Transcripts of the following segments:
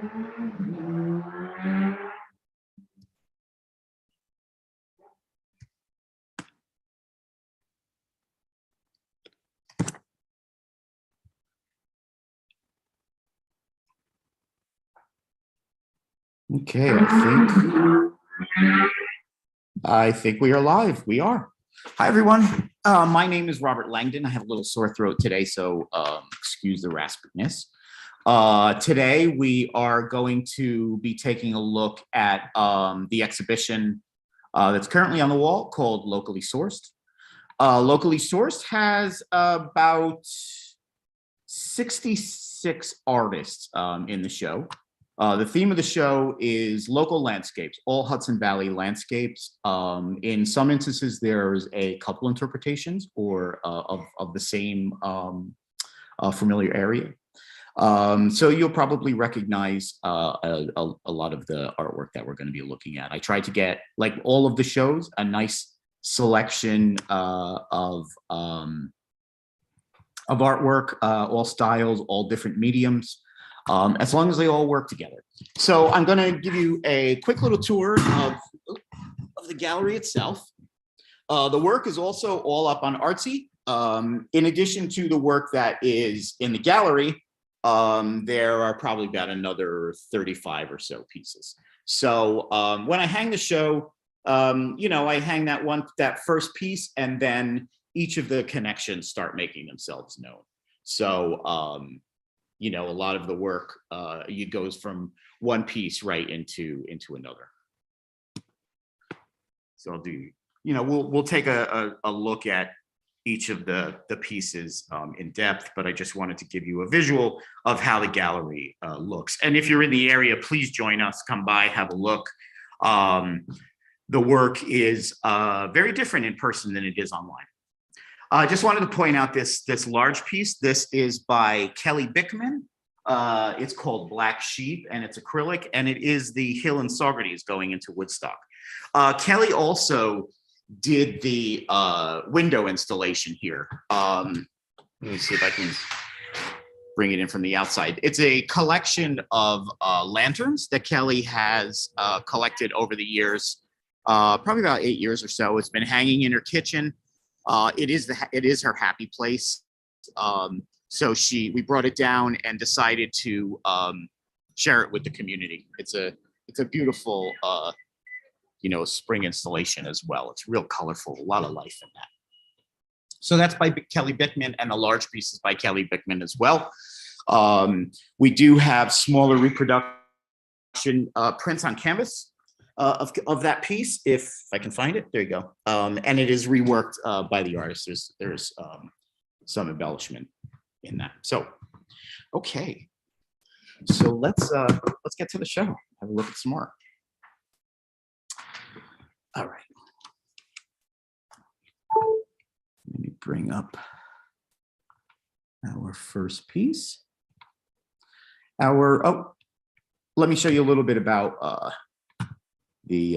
Okay, I think we are live. We are. Hi, everyone. My name is Robert Langdon. I have a little sore throat today, so excuse the raspiness. Today, we are going to be taking a look at the exhibition that's currently on the wall called Locally Sourced. Locally Sourced has about 66 artists in the show. The theme of the show is local landscapes, all Hudson Valley landscapes. In some instances, there's a couple interpretations or of the same familiar area. So you'll probably recognize a lot of the artwork that we're going to be looking at. I tried to get, like all of the shows, a nice selection of artwork, all styles, all different mediums. As long as they all work together. So I'm going to give you a quick little tour of the gallery itself. The work is also all up on Artsy. In addition to the work that is in the gallery, there are probably about another 35 or so pieces. So when I hang the show, I hang that first piece, and then each of the connections start making themselves known. So a lot of the work goes from one piece right into another. So I'll do, we'll take a look at each of the pieces in depth, but I just wanted to give you a visual of how the gallery looks. And if you're in the area, please join us, come by, have a look. The work is very different in person than it is online. I just wanted to point out this large piece. This is by Kelly Bickman. It's called Black Sheep, and it's acrylic, and it is the Hill and Socrates going into Woodstock. Kelly also did the window installation here. Let me see if I can bring it in from the outside. It's a collection of lanterns that Kelly has collected over the years, probably about 8 years or so. It's been hanging in her kitchen. It is her happy place. So we brought it down and decided to share it with the community. It's a beautiful spring installation as well. It's real colorful, a lot of life in that. So that's by Kelly Bickman, and the large piece is by Kelly Bickman as well. We do have smaller reproduction prints on canvas of that piece, if I can find it. There you go. And it is reworked by the artist. There's some embellishment in that. So, okay. So let's get to the show. Have a look at some more. All right. Let me bring up our first piece. Let me show you a little bit about the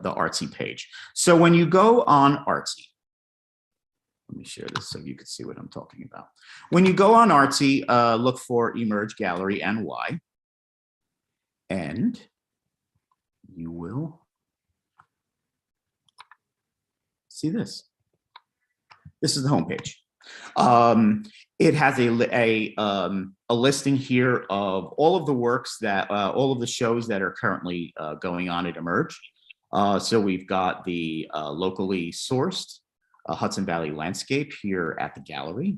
Artsy page. So when you go on Artsy, let me share this so you can see what I'm talking about. When you go on Artsy, look for Emerge Gallery NY, and you will see this. This is the homepage. It has a listing here of all of the works that, all of the shows that are currently going on at Emerge. So we've got the locally sourced Hudson Valley landscape here at the gallery.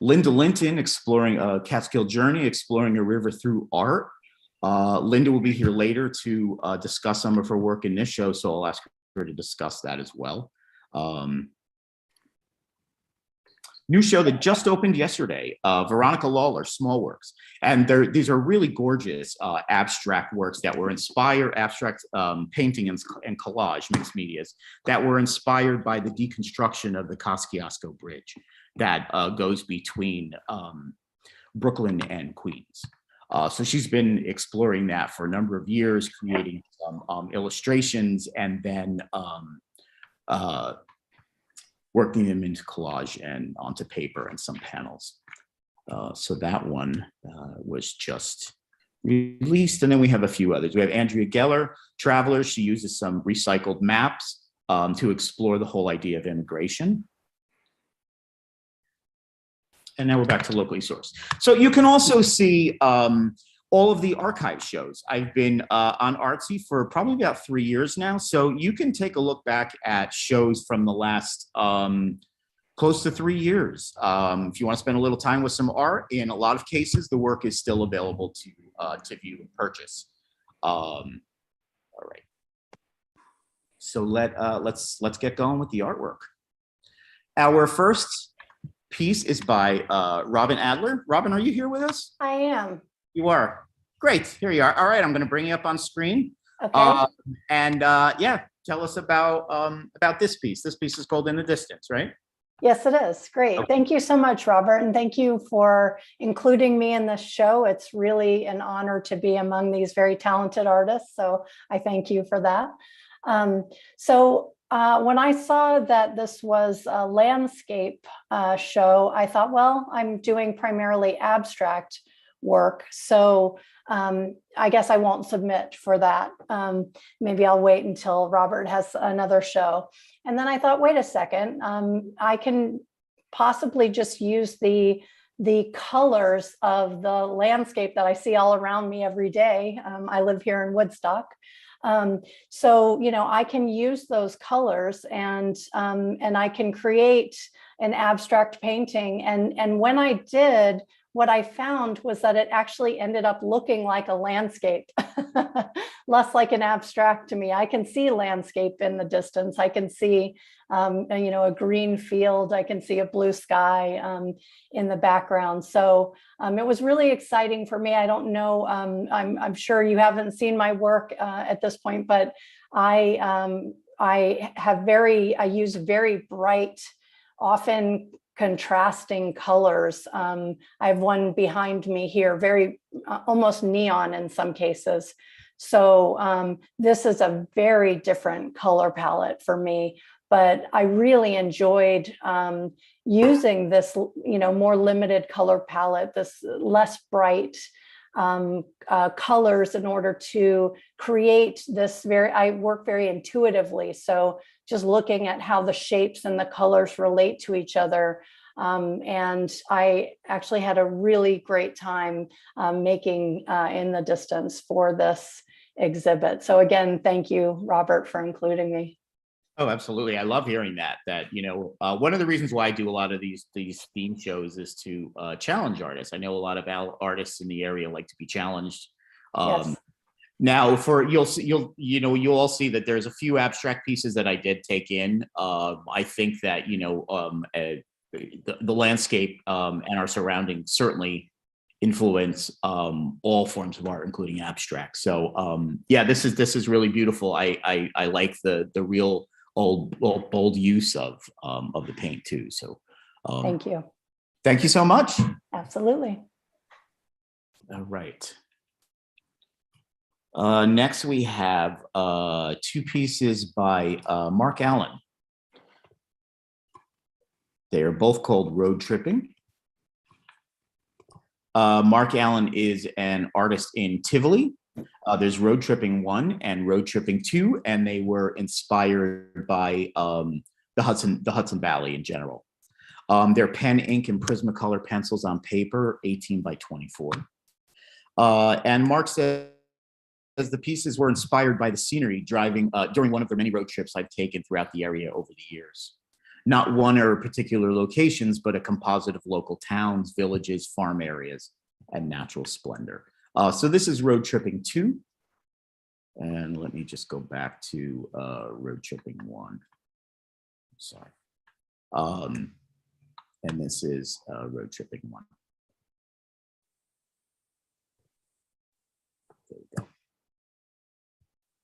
Linda Lynton, exploring a Kaaterskill journey, exploring a river through art. Linda will be here later to discuss some of her work in this show, so I'll ask her to discuss that as well. New show that just opened yesterday, Veronica Lawler, Small Works. And these are really gorgeous abstract works that were inspired, abstract painting and collage, mixed medias, that were inspired by the deconstruction of the Kaaterskill Bridge that goes between Brooklyn and Queens. So she's been exploring that for a number of years, creating some illustrations and then working them into collage and onto paper and some panels. So that one was just released. And then we have a few others. We have Andrea Geller, Travelers. She uses some recycled maps to explore the whole idea of immigration. And now we're back to locally sourced. So you can also see all of the archive shows. I've been on Artsy for probably about 3 years now. So you can take a look back at shows from the last close to 3 years. If you want to spend a little time with some art, in a lot of cases, the work is still available to view and purchase. All right. So let's get going with the artwork. Our first piece is by Robin Adler. Robin, are you here with us? I am. You are. Great. Here you are. All right. I'm going to bring you up on screen. Okay. Yeah, tell us about this piece. This piece is called In the Distance, right? Yes, it is. Great. Okay. Thank you so much, Robert. And thank you for including me in this show. It's really an honor to be among these very talented artists. So I thank you for that. When I saw that this was a landscape show, I thought, well, I'm doing primarily abstract work. So I guess I won't submit for that. Maybe I'll wait until Robert has another show. And then I thought, wait a second, I can possibly just use the colors of the landscape that I see all around me every day. I live here in Woodstock. So, you know, I can use those colors and I can create an abstract painting. And when I did, what I found was that it actually ended up looking like a landscape, less like an abstract to me. I can see landscape in the distance. I can see, you know, a green field. I can see a blue sky in the background. So it was really exciting for me. I don't know. I'm sure you haven't seen my work at this point, but I use very bright, often contrasting colors. I have one behind me here, very almost neon in some cases. So this is a very different color palette for me, but I really enjoyed using this, you know, more limited color palette, this less bright colors in order to create this I work very intuitively. So just looking at how the shapes and the colors relate to each other. And I actually had a really great time making In the Distance for this exhibit. So again, thank you, Robert, for including me. Oh, absolutely. I love hearing that, you know, one of the reasons why I do a lot of these theme shows is to challenge artists. I know a lot of artists in the area like to be challenged. Yes. Now, you'll all see that there's a few abstract pieces that I did take in. I think that, you know, the landscape and our surroundings certainly influence all forms of art, including abstract. So yeah, this is really beautiful. I like the real bold use of the paint too. So Thank you. Thank you so much. Absolutely. All right. Next, we have 2 pieces by Mark Allen. They are both called Road Tripping. Mark Allen is an artist in Tivoli. There's Road Tripping 1 and Road Tripping 2, and they were inspired by the Hudson Valley in general. They're pen, ink, and Prismacolor pencils on paper, 18 by 24. And Mark says the pieces were inspired by the scenery during one of the many road trips I've taken throughout the area over the years. Not one or particular locations, but a composite of local towns, villages, farm areas, and natural splendor. So this is Road Tripping 2. And let me just go back to Road Tripping 1. Sorry. And this is Road Tripping 1. There we go.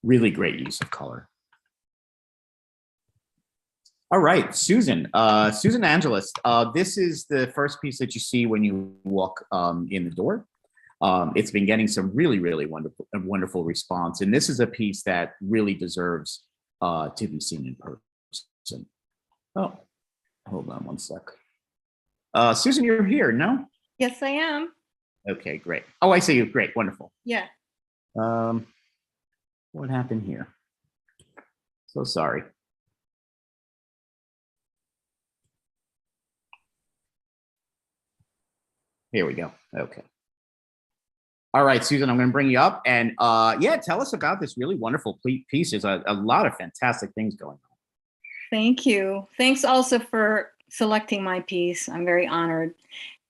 Really great use of color. All right, Susan Angelis. This is the first piece that you see when you walk in the door. It's been getting some really wonderful response, and this is a piece that really deserves to be seen in person. Oh, hold on one sec. Susan, you're here, no? Yes, I am. Okay, great. Oh, I see you. Great, wonderful. Yeah. What happened here? So sorry. Here we go. Okay. All right, Susan, I'm going to bring you up, and yeah, tell us about this really wonderful piece. There's a lot of fantastic things going on. Thank you. Thanks also for selecting my piece. I'm very honored.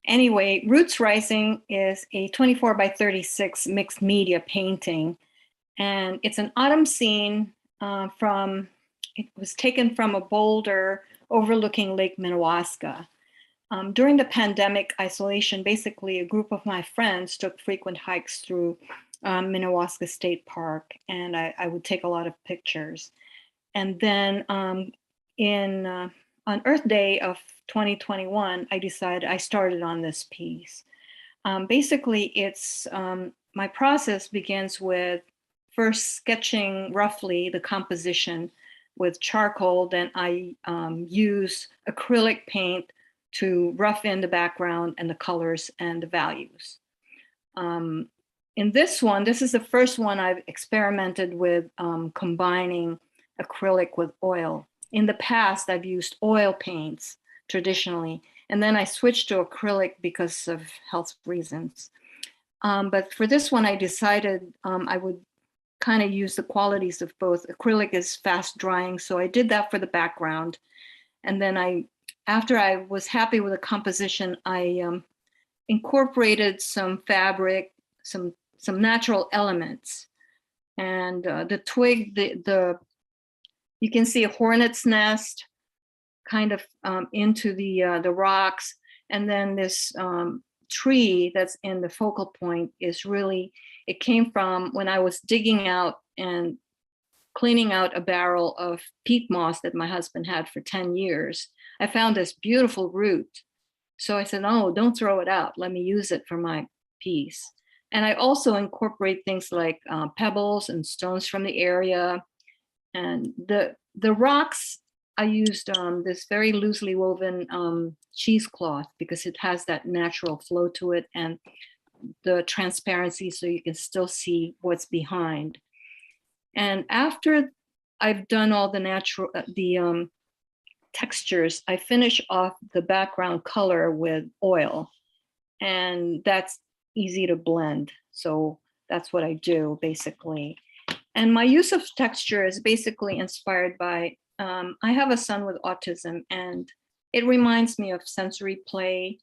Anyway, Roots Rising is a 24 by 36 mixed media painting, and it's an autumn scene it was taken from a boulder overlooking Lake Minnewaska. During the pandemic isolation, basically a group of my friends took frequent hikes through Minnewaska State Park, and I would take a lot of pictures. And then on Earth Day of 2021, I started on this piece. Basically, it's my process begins with first sketching roughly the composition with charcoal. Then I use acrylic paint to rough in the background and the colors and the values. In this one, this is the first one I've experimented with combining acrylic with oil. In the past, I've used oil paints traditionally, and then I switched to acrylic because of health reasons. But for this one, I decided I would kind of use the qualities of both. Acrylic is fast drying, so I did that for the background. And then after I was happy with the composition, I incorporated some fabric, some natural elements. And the twig, you can see a hornet's nest kind of into the rocks. And then this tree that's in the focal point it came from when I was digging out and cleaning out a barrel of peat moss that my husband had for 10 years. I found this beautiful root. So I said, oh, don't throw it out. Let me use it for my piece. And I also incorporate things like pebbles and stones from the area. And the rocks, I used this very loosely woven cheesecloth because it has that natural flow to it and the transparency so you can still see what's behind. And after I've done all the textures, I finish off the background color with oil, and that's easy to blend. So that's what I do basically. And my use of texture is basically inspired by, I have a son with autism, and it reminds me of sensory play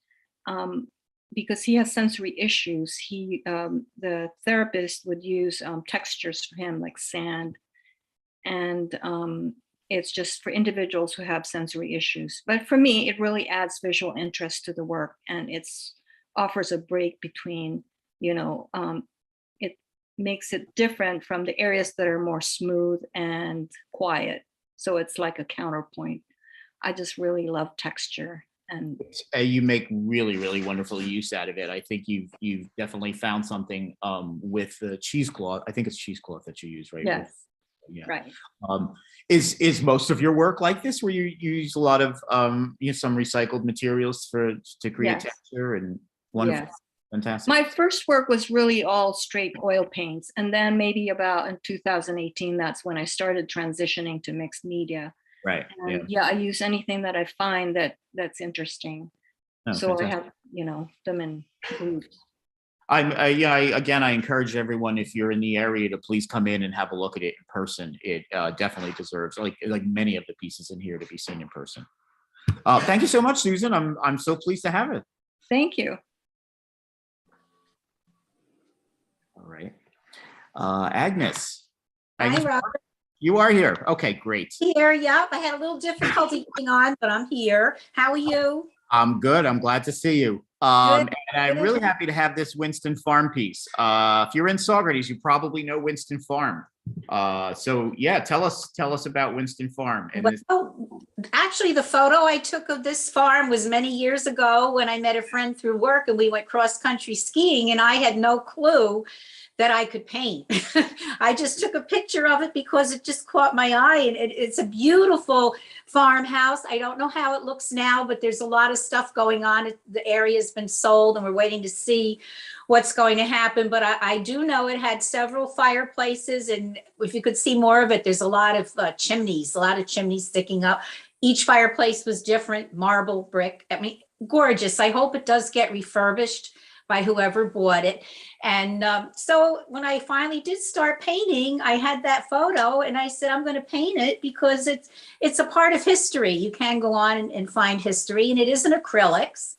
because he has sensory issues. The therapist would use textures for him like sand, and it's just for individuals who have sensory issues. But for me, it really adds visual interest to the work, and offers a break between, it makes it different from the areas that are more smooth and quiet. So it's like a counterpoint. I just really love texture. And you make really, really wonderful use out of it. I think you've definitely found something with the cheesecloth. I think it's cheesecloth that you use, right? Yes. Yeah. Right. Is most of your work like this, where you use a lot of some recycled materials to create texture? And wonderful. Yes. Fantastic. My first work was really all straight oil paints, and then maybe about in 2018, that's when I started transitioning to mixed media. Right. And I use anything that I find that's interesting. Oh, so fantastic. I have them in groups. I encourage everyone, if you're in the area, to please come in and have a look at it in person. It definitely deserves, like many of the pieces in here, to be seen in person. Thank you so much, Susan. I'm so pleased to have it. Thank you. All right. Agnes. Hi, Robert. You are here. Okay, great. Here, yep. I had a little difficulty getting on, but I'm here. How are you? I'm good. I'm glad to see you. And I'm really happy to have this Winston Farm piece. If you're in Saugerties, you probably know Winston Farm. So yeah, tell us about Winston Farm. And this, Well, actually, the photo I took of this farm was many years ago when I met a friend through work and we went cross-country skiing, and I had no clue that I could paint. I just took a picture of it because it just caught my eye, and it's a beautiful farmhouse. I don't know how it looks now, but there's a lot of stuff going on. The area's been sold and we're waiting to see what's going to happen. But I do know it had several fireplaces, and if you could see more of it, there's a lot of chimneys sticking up. Each fireplace was different, marble, brick. I mean, gorgeous. I hope it does get refurbished by whoever bought it. And so when I finally did start painting, I had that photo and I said, I'm going to paint it because it's a part of history. You can go on and find history, and it isn't acrylics.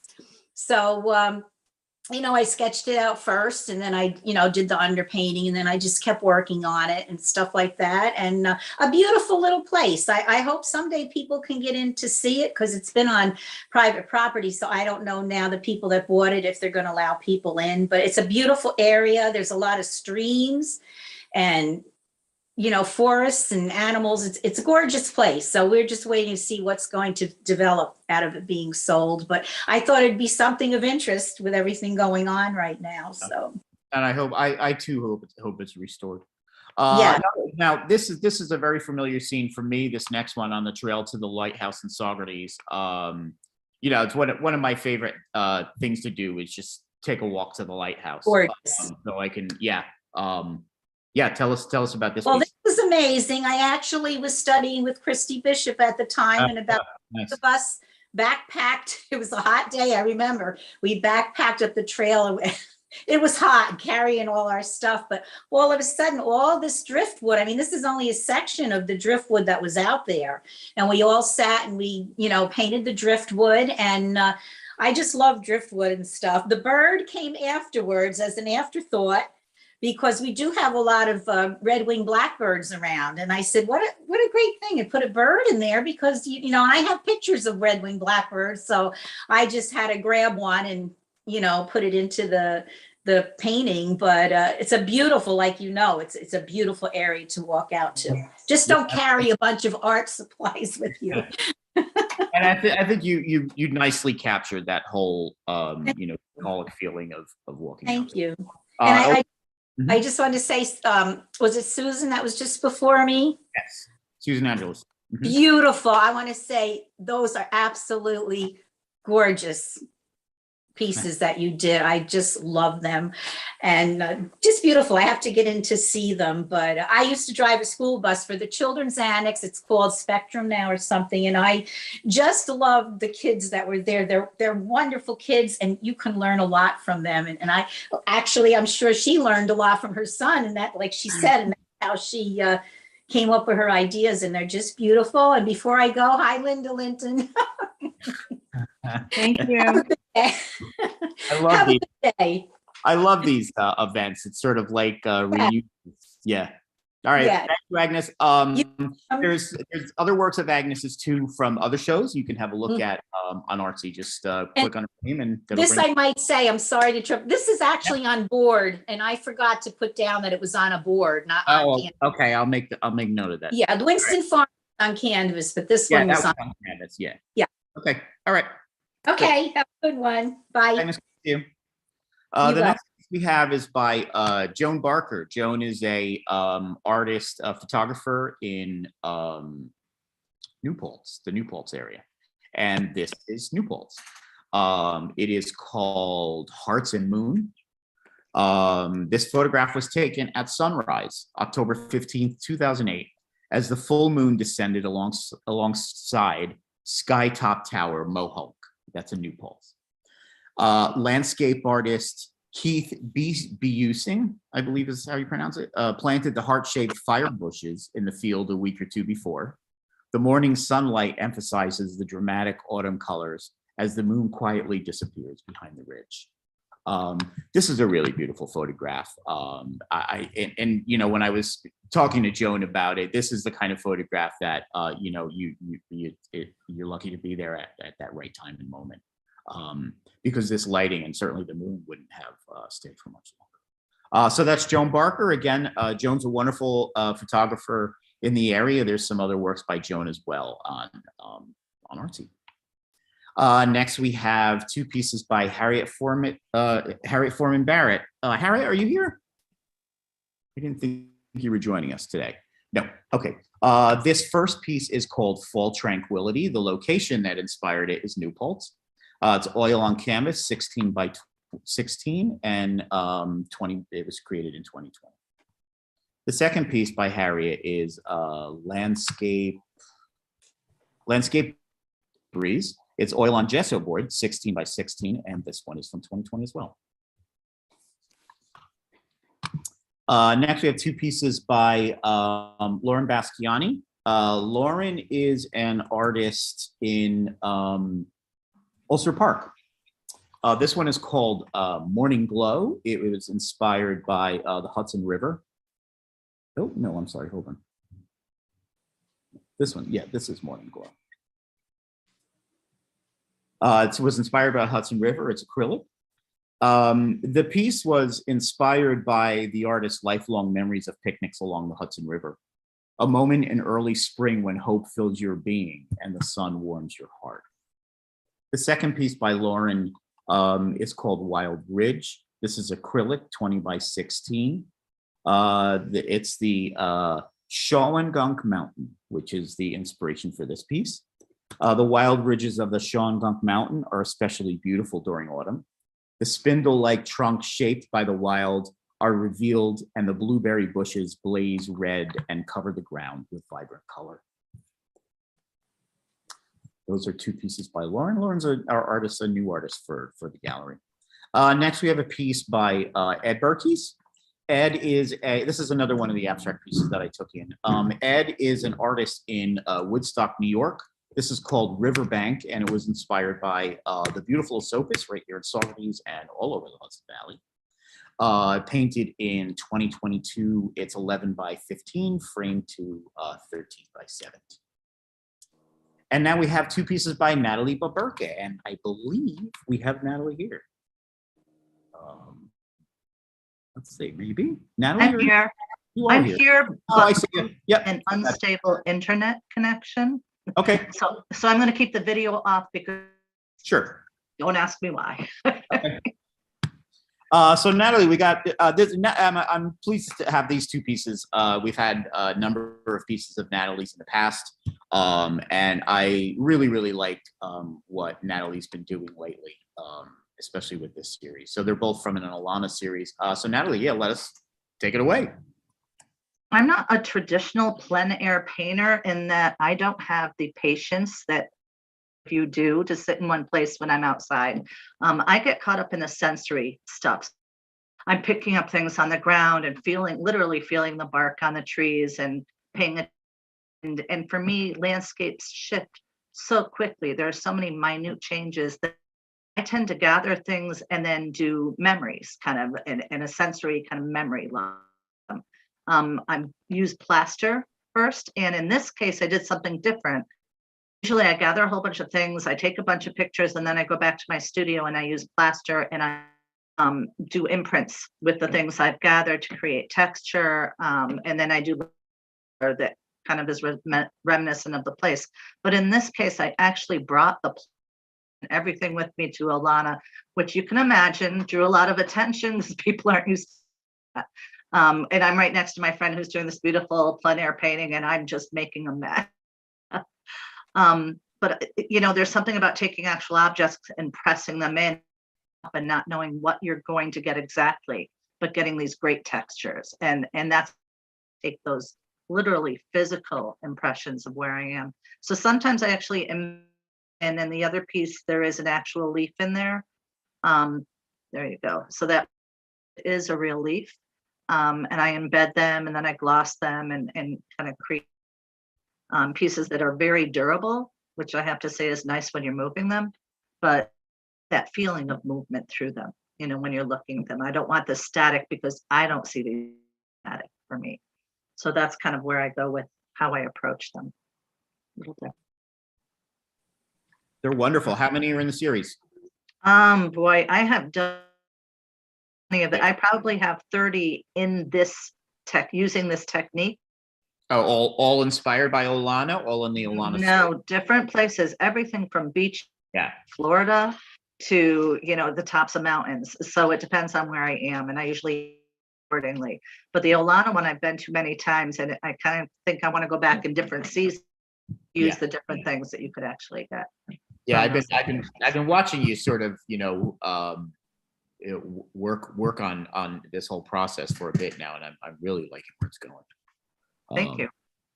So, I sketched it out first, and then I, did the underpainting, and then I just kept working on it and stuff like that. And a beautiful little place. I hope someday people can get in to see it, because it's been on private property. So I don't know now, the people that bought it, if they're going to allow people in, but it's a beautiful area. There's a lot of streams and, forests and animals. It's a gorgeous place. So we're just waiting to see what's going to develop out of it being sold. But I thought it'd be something of interest with everything going on right now. So. and I hope I too hope it's restored. Yeah. Now this is a very familiar scene for me. This next one on the trail to the lighthouse in Saugerties. It's one of my favorite things to do is just take a walk to the lighthouse. Gorgeous. So I can tell us about this. Well, piece. this was amazing. I actually was studying with Christy Bishop at the time, and about Nice. of us backpacked. It was a hot day. I remember we backpacked up the trail. It was hot carrying all our stuff, but all of a sudden, all this driftwood, this is only a section of the driftwood that was out there. And we all sat and we, painted the driftwood, and I just love driftwood and stuff. The bird came afterwards as an afterthought, because we do have a lot of red-winged blackbirds around. And I said, what a great thing, and put a bird in there, because, and I have pictures of red-winged blackbirds. So I just had to grab one and, put it into the painting. But it's a beautiful, it's a beautiful area to walk out to. Just don't carry a bunch of art supplies with you. And I think you nicely captured that whole, alcoholic feeling of walking. Thank out. you. And Mhm. I just wanted to say, was it Susan that was just before me? Yes, Susan Angeles. Mhm. Beautiful. I want to say those are absolutely gorgeous pieces that you did. I just love them, and just beautiful. I have to get in to see them, but I used to drive a school bus for the children's annex. It's called Spectrum now or something, and I just love the kids that were there. They're wonderful kids, and you can learn a lot from them. And I'm sure she learned a lot from her son, and that, like she said, and that's how she came up with her ideas, and they're just beautiful. And before I go, hi, Linda Lynton. Thank you. I love Have a these. good day. I love these events. It's sort of like reunions. Yeah. All right. Yeah. Thank you, Agnes. There's other works of Agnes's too from other shows you can have a look at on Artsy. Just click on her name and This I might say, I'm sorry to trip. This is actually on board, and I forgot to put down that it was on a board, not on canvas. Okay. I'll make note of that. Yeah, the Winston Farm on canvas, but this one was on. Canvas. Yeah. Yeah. Okay. All right. Okay, have a good one. Bye. Agnes, thank you. You The next piece we have is by Joan Barker. Joan is a artist, a photographer in New Paltz, the New Paltz area, and this is New Paltz. It is called Hearts and Moon. This photograph was taken at sunrise, October 15th, 2008, as the full moon descended alongside Skytop Tower, Mohawk. That's a New Paltz. Landscape artist Keith Busing, I believe is how you pronounce it, planted the heart-shaped fire bushes in the field a week or two before. The morning sunlight emphasizes the dramatic autumn colors as the moon quietly disappears behind the ridge. This is a really beautiful photograph. When I was talking to Joan about it, this is the kind of photograph that you're lucky to be there at that right time and moment, because this lighting and certainly the moon wouldn't have stayed for much So that's Joan Barker. Again, Joan's a wonderful photographer in the area. There's some other works by Joan as well on Artsy. Next, we have two pieces by Harriet Foreman Barrett. Harriet, are you here? I didn't think you were joining us today. No. Okay. This first piece is called Fall Tranquility. The location that inspired it is Newport. It's oil on canvas, 16 by 16, and 20. It was created in 2020. The second piece by Harriet is Landscape Breeze. It's oil on gesso board, 16 by 16, and this one is from 2020 as well. Next, we have two pieces by Lauren Basquiani. Lauren is an artist in Ulster Park. This one is called Morning Glow. It was inspired by the Hudson River. Oh, no, I'm sorry, hold on. This one, yeah, this is Morning Glow. It was inspired by Hudson River. It's acrylic. The piece was inspired by the artist's lifelong memories of picnics along the Hudson River. A moment in early spring when hope fills your being and the sun warms your heart. The second piece by Lauren is called Wild Ridge. This is acrylic, 20 by 16. It's the Shawangunk Mountain, which is the inspiration for this piece. The wild ridges of the Shawangunk Mountain are especially beautiful during autumn. The spindle-like trunks shaped by the wild are revealed, and the blueberry bushes blaze red and cover the ground with vibrant color. Those are two pieces by Lauren. Lauren's our artist, a new artist for the gallery. Next, we have a piece by Ed Berkes. Ed is this is another one of the abstract pieces that I took in. Ed is an artist in Woodstock, New York. This is called Riverbank, and it was inspired by the beautiful Esopus right here in Saugerties and all over the Hudson Valley. Painted in 2022. It's 11 by 15, framed to 13 by 17. And now we have two pieces by Natalie Boburka, and I believe we have Natalie here. Let's see, maybe. Natalie, I'm here. I'm here, oh, I but see you. Yep. an unstable internet connection. Okay. So I'm going to keep the video off because Sure. don't ask me why. Okay. So Natalie, we got this. I'm pleased to have these two pieces. We've had a number of pieces of Natalie's in the past, and I really like what Natalie's been doing lately, especially with this series. So they're both from an Olanna series. So Natalie, yeah, let us take it away. I'm not a traditional plein air painter in that I don't have the patience that you do to sit in one place when I'm outside. I get caught up in the sensory stuff. I'm picking up things on the ground and literally feeling the bark on the trees and paying attention. And for me, landscapes shift so quickly. There are so many minute changes that I tend to gather things and then do memories, kind of in a sensory kind of memory line. I used plaster first, and in this case, I did something different. Usually I gather a whole bunch of things, I take a bunch of pictures, and then I go back to my studio and I use plaster and I do imprints with the things I've gathered to create texture. And then I do that kind of is reminiscent of the place. But in this case, I actually brought everything with me to Olanna, which you can imagine drew a lot of attention because people aren't used to that. And I'm right next to my friend who's doing this beautiful plein air painting, and I'm just making a mess. But you know, there's something about taking actual objects and pressing them in and not knowing what you're going to get exactly, but getting these great textures. And that's take those literally physical impressions of where I am. So sometimes I actually am, and in the other piece, there is an actual leaf in there. There you go. So that is a real leaf. And I embed them and then I gloss them and kind of create pieces that are very durable, which I have to say is nice when you're moving them, but that feeling of movement through them, you know, when you're looking at them. I don't want the static because I don't see the static for me. So that's kind of where I go with how I approach them. They're wonderful. How many are in the series? Boy, I have done I probably have 30 in this using this technique. Oh, all inspired by Olanna, all in the Olanna. No, different places, everything from beach, Yeah. Florida to, the tops of mountains. So it depends on where I am, and I usually accordingly. But the Olanna one I've been to many times, and I kind of think I want to go back in different seasons, use the different things that you could actually get. Yeah, I've been watching you sort of, work on this whole process for a bit now, and I'm really liking where it's going. Thank you.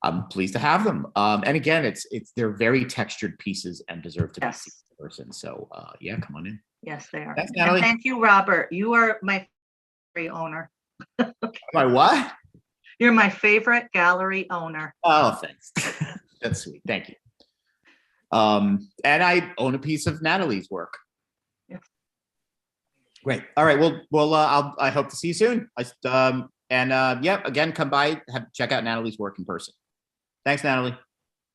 I'm pleased to have them. And again, they're very textured pieces and deserve to be seen in person. So yeah, come on in. Yes, they are. Thanks, And Natalie. thank you, Robert. You are my gallery owner. My what? You're my favorite gallery owner. Oh, thanks. That's sweet. Thank you. And I own a piece of Natalie's work. Yes. Great. All right. Well, I hope to see you soon. Again, come by, check out Natalie's work in person. Thanks, Natalie.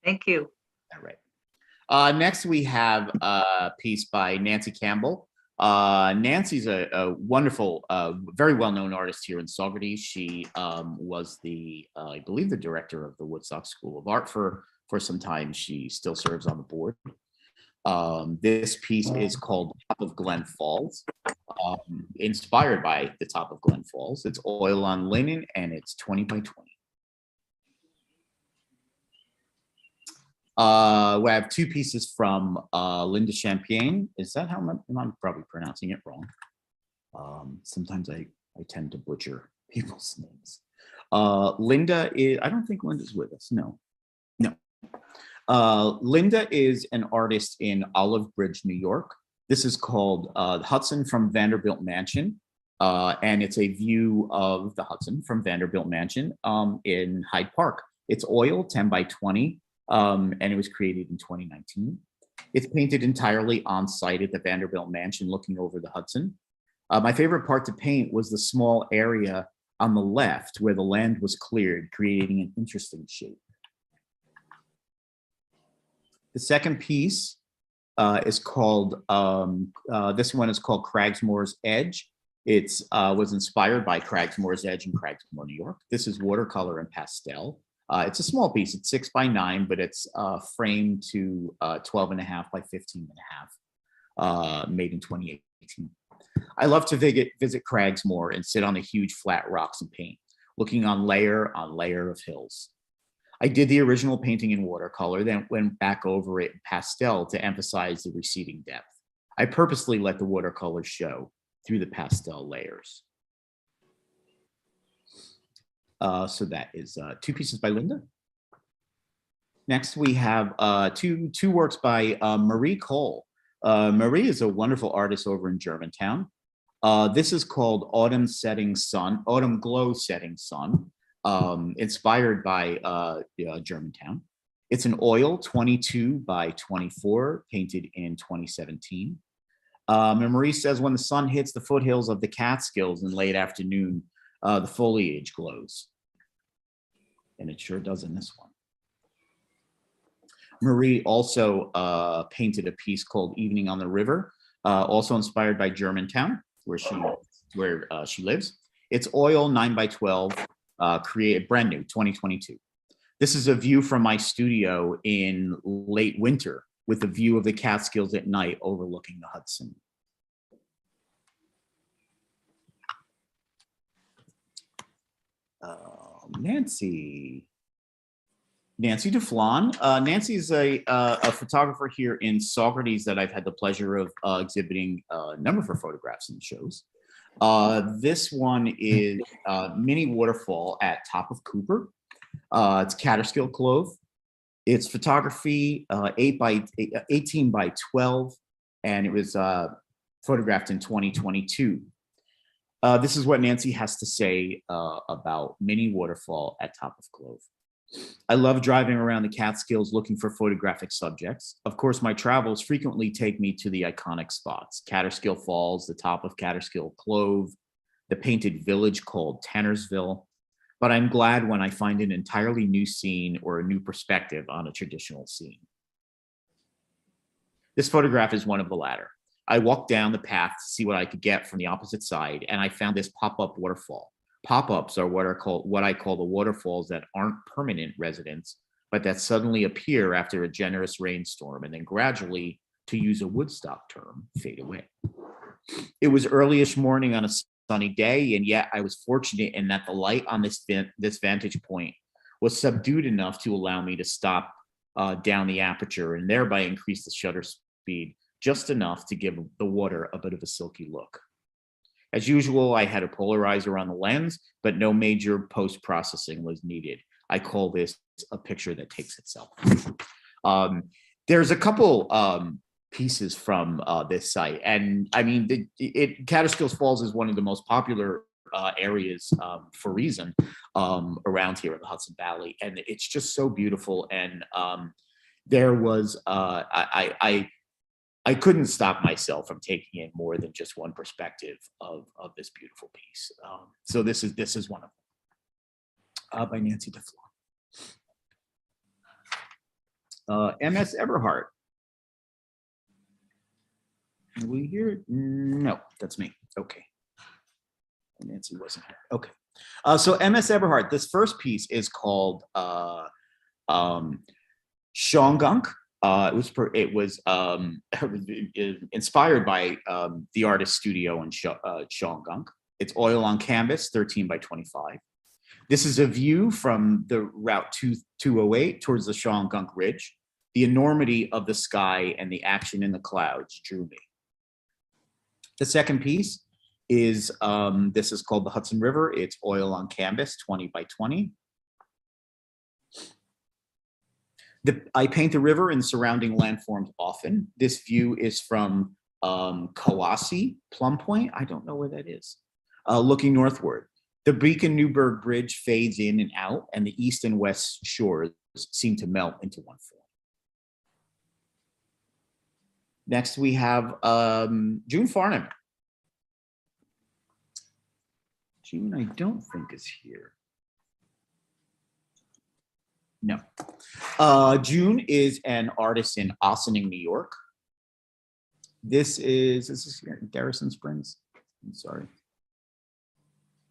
Thank you. All right. Next, we have a piece by Nancy Campbell. Nancy's a wonderful, very well-known artist here in Saugerties. She was I believe, the director of the Woodstock School of Art for some time. She still serves on the board. This piece is called Top of Glen Falls, inspired by the top of Glen Falls. It's oil on linen, and it's 20 by 20. We have two pieces from Linda Champagne. Is that how I'm probably pronouncing it wrong? Sometimes I tend to butcher people's names. Linda is, I don't think Linda's with us. No. Linda is an artist in Olive Bridge, New York. This is called Hudson from Vanderbilt Mansion. And it's a view of the Hudson from Vanderbilt Mansion in Hyde Park. It's oil, 10 by 20. And it was created in 2019. It's painted entirely on site at the Vanderbilt Mansion looking over the Hudson. My favorite part to paint was the small area on the left where the land was cleared, creating an interesting shape. The second piece is called, this one is called Cragsmore's Edge. It was inspired by Cragsmore's Edge in Cragsmore, New York. This is watercolor and pastel. It's a small piece. It's 6 by 9, but it's framed to 12.5 by 15.5, made in 2018. I love to visit Cragsmore and sit on the huge flat rocks and paint, looking on layer of hills. I did the original painting in watercolor, then went back over it in pastel to emphasize the receding depth. I purposely let the watercolor show through the pastel layers. So that is two pieces by Linda. Next, we have two works by Marie Cole. Marie is a wonderful artist over in Germantown. This is called Autumn Glow Setting Sun, inspired by Germantown. It's an oil, 22 by 24, painted in 2017. And Marie says, when the sun hits the foothills of the Catskills in late afternoon, the foliage glows. And it sure does in this one. Marie also painted a piece called Evening on the River, also inspired by Germantown, where she lives. It's oil, 9 by 12, created brand new, 2022. This is a view from my studio in late winter with a view of the Catskills at night overlooking the Hudson. Nancy Duflon. Nancy is a photographer here in Saugerties that I've had the pleasure of exhibiting a number of her photographs in shows. This one is Mini Waterfall at Top of Cooper. It's Kaaterskill Clove. It's photography 18 by 12, and it was photographed in 2022. This is what Nancy has to say about Mini Waterfall at Top of Clove. I love driving around the Catskills looking for photographic subjects. Of course, my travels frequently take me to the iconic spots: Kaaterskill Falls, the top of Kaaterskill Clove, the painted village called Tannersville. But I'm glad when I find an entirely new scene or a new perspective on a traditional scene. This photograph is one of the latter. I walked down the path to see what I could get from the opposite side, and I found this pop-up waterfall. Pop-ups are what I call the waterfalls that aren't permanent residents, but that suddenly appear after a generous rainstorm and then gradually, to use a Woodstock term, fade away. It was early-ish morning on a sunny day, and yet I was fortunate in that the light on this vantage point was subdued enough to allow me to stop down the aperture and thereby increase the shutter speed just enough to give the water a bit of a silky look. As usual, I had a polarizer on the lens, but no major post-processing was needed. I call this a picture that takes itself. There's a couple pieces from this site, and I mean, Kaaterskill Falls is one of the most popular areas for reason around here in the Hudson Valley, and it's just so beautiful. And there was I couldn't stop myself from taking in more than just one perspective of this beautiful piece. So this is one of them by Nancy DeFlon. MS Eberhardt. Are we here? No, that's me. Okay. Nancy wasn't here. Okay. So MS Eberhardt, this first piece is called Shawangunk. It was inspired by the artist studio in Shawangunk. It's oil on canvas, 13 by 25. This is a view from the Route 208 towards the Shawangunk Ridge. The enormity of the sky and the action in the clouds drew me. The second piece is, this is called the Hudson River. It's oil on canvas, 20 by 20. I paint the river and surrounding landforms often. This view is from Kawasi, Plum Point. I don't know where that is. Looking northward. The Beacon Newburgh Bridge fades in and out, and the east and west shores seem to melt into one form. Next, we have June Farnham. June, I don't think is here. No. June is an artist in Ossining, New York. Is this here in Garrison Springs? I'm sorry.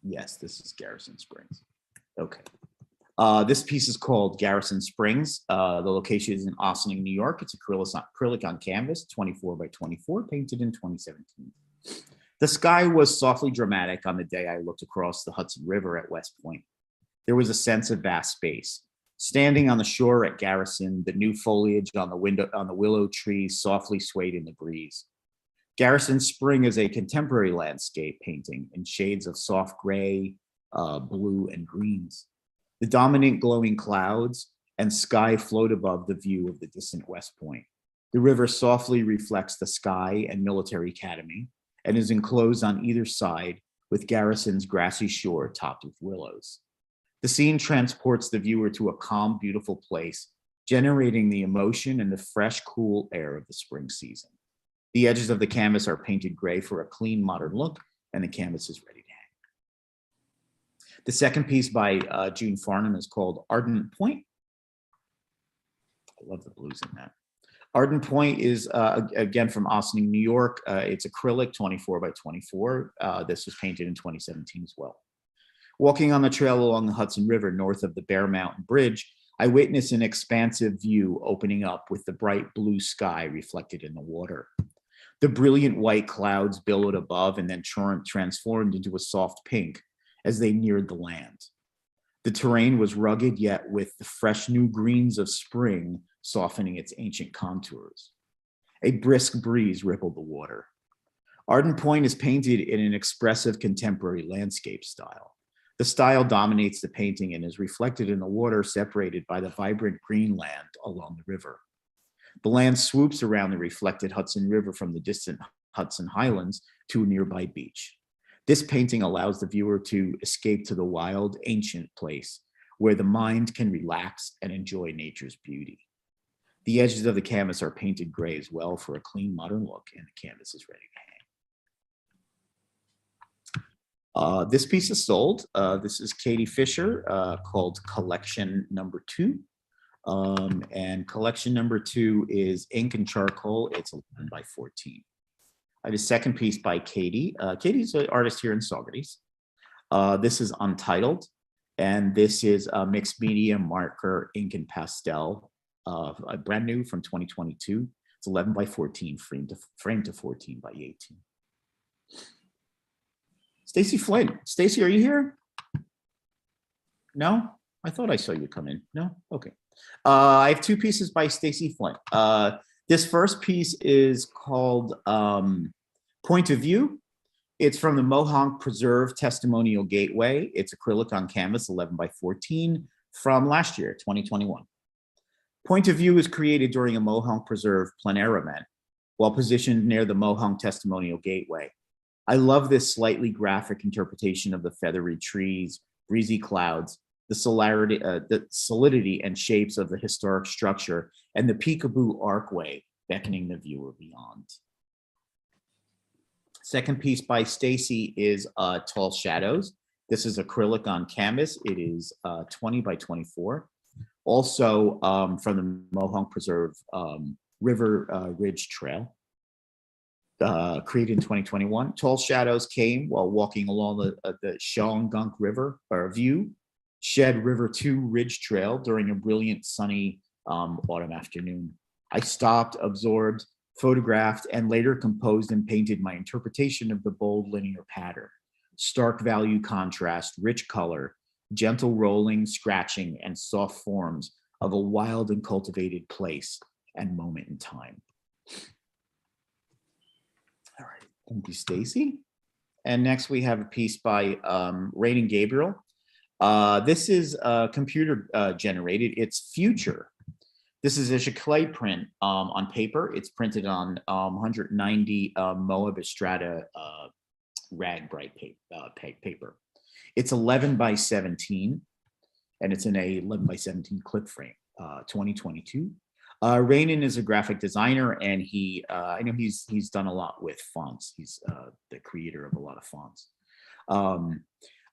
Yes, this is Garrison Springs. Okay. This piece is called Garrison Springs. The location is in Ossining, New York. It's acrylic on canvas, 24 by 24, painted in 2017. The sky was softly dramatic on the day I looked across the Hudson River at West Point. There was a sense of vast space. Standing on the shore at Garrison, the new foliage on the willow trees softly swayed in the breeze. Garrison Spring is a contemporary landscape painting in shades of soft gray, blue, and greens. The dominant glowing clouds and sky float above the view of the distant West Point. The river softly reflects the sky and military academy and is enclosed on either side with Garrison's grassy shore topped with willows. The scene transports the viewer to a calm, beautiful place, generating the emotion and the fresh, cool air of the spring season. The edges of the canvas are painted gray for a clean, modern look, and the canvas is ready to hang. The second piece by June Farnham is called Ardent Point. I love the blues in that. Ardent Point is, again, from Ossining, New York. It's acrylic, 24 by 24. This was painted in 2017 as well. Walking on the trail along the Hudson River north of the Bear Mountain Bridge, I witnessed an expansive view opening up with the bright blue sky reflected in the water. The brilliant white clouds billowed above and then transformed into a soft pink as they neared the land. The terrain was rugged, yet with the fresh new greens of spring softening its ancient contours. A brisk breeze rippled the water. Ardent Point is painted in an expressive contemporary landscape style. The style dominates the painting and is reflected in the water separated by the vibrant green land along the river. The land swoops around the reflected Hudson River from the distant Hudson Highlands to a nearby beach. This painting allows the viewer to escape to the wild, ancient place where the mind can relax and enjoy nature's beauty. The edges of the canvas are painted gray as well for a clean, modern look, and the canvas is ready to hang. This piece is sold. This is Katie Fisher, called Collection Number 2. And Collection Number 2 is ink and charcoal. It's 11 by 14. I have a second piece by Katie. Katie's an artist here in Saugerties. This is Untitled, and this is a mixed media marker, ink and pastel, brand new from 2022. It's 11 by 14, frame to 14 by 18. Stacy Flynn. Stacy, are you here? No? I thought I saw you come in. No? Okay. I have two pieces by Stacy Flynn. This first piece is called Point of View. It's from the Mohonk Preserve Testimonial Gateway. It's acrylic on canvas, 11 by 14, from last year, 2021. Point of View is created during a Mohonk Preserve plein air event while positioned near the Mohonk Testimonial Gateway. I love this slightly graphic interpretation of the feathery trees, breezy clouds, the solidity and shapes of the historic structure, and the peekaboo archway beckoning the viewer beyond. Second piece by Stacy is Tall Shadows. This is acrylic on canvas. It is 20 by 24. Also from the Mohonk Preserve River Ridge Trail, created in 2021. Tall Shadows came while walking along the Shawangunk River View Shed River 2 Ridge Trail during a brilliant sunny autumn afternoon. I stopped, absorbed, photographed, and later composed and painted my interpretation of the bold linear pattern. Stark value contrast, rich color, gentle rolling, scratching, and soft forms of a wild and cultivated place and moment in time. All right, thank you, Stacy. And next we have a piece by Rain and Gabriel. This is computer generated. It's Future. This is a clay print on paper. It's printed on 190 Moab Estrada rag bright paper. It's 11 by 17, and it's in a 11 by 17 clip frame, 2022. Rainin is a graphic designer, and I know he's done a lot with fonts. He's the creator of a lot of fonts.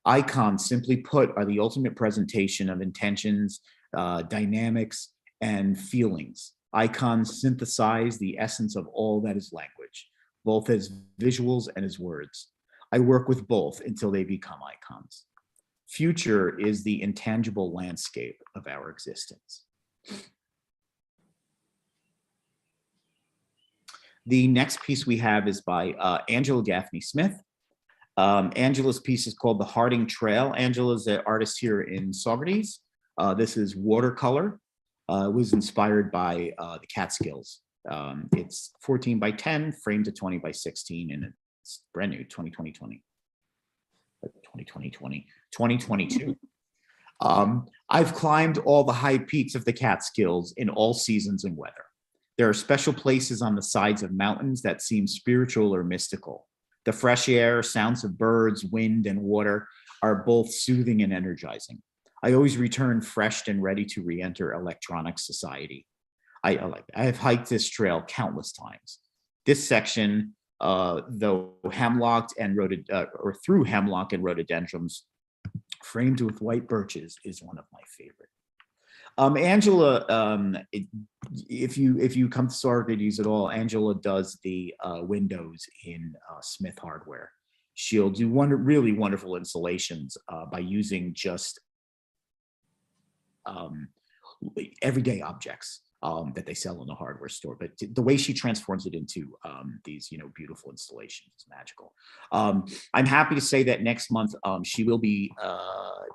Icons, simply put, are the ultimate presentation of intentions, dynamics, and feelings. Icons synthesize the essence of all that is language, both as visuals and as words. I work with both until they become icons. Future is the intangible landscape of our existence. The next piece we have is by Angela Gaffney Smith. Angela's piece is called The Harding Trail. Angela's an artist here in Saugerties. This is watercolor. It was inspired by the Catskills. It's 14 by 10, framed to 20 by 16, and it's brand new, 2022. I've climbed all the high peaks of the Catskills in all seasons and weather. There are special places on the sides of mountains that seem spiritual or mystical. The fresh air, sounds of birds, wind, and water are both soothing and energizing. I always return fresh and ready to re-enter electronic society. I have hiked this trail countless times. This section, though hemlocked and through hemlock and rhododendrons, framed with white birches, is one of my favorite. Angela, if you come to Saugerties at all, Angela does the windows in Smith Hardware. She'll do really wonderful installations by using just everyday objects that they sell in the hardware store, but the way she transforms it into these, beautiful installations is magical. I'm happy to say that next month she will be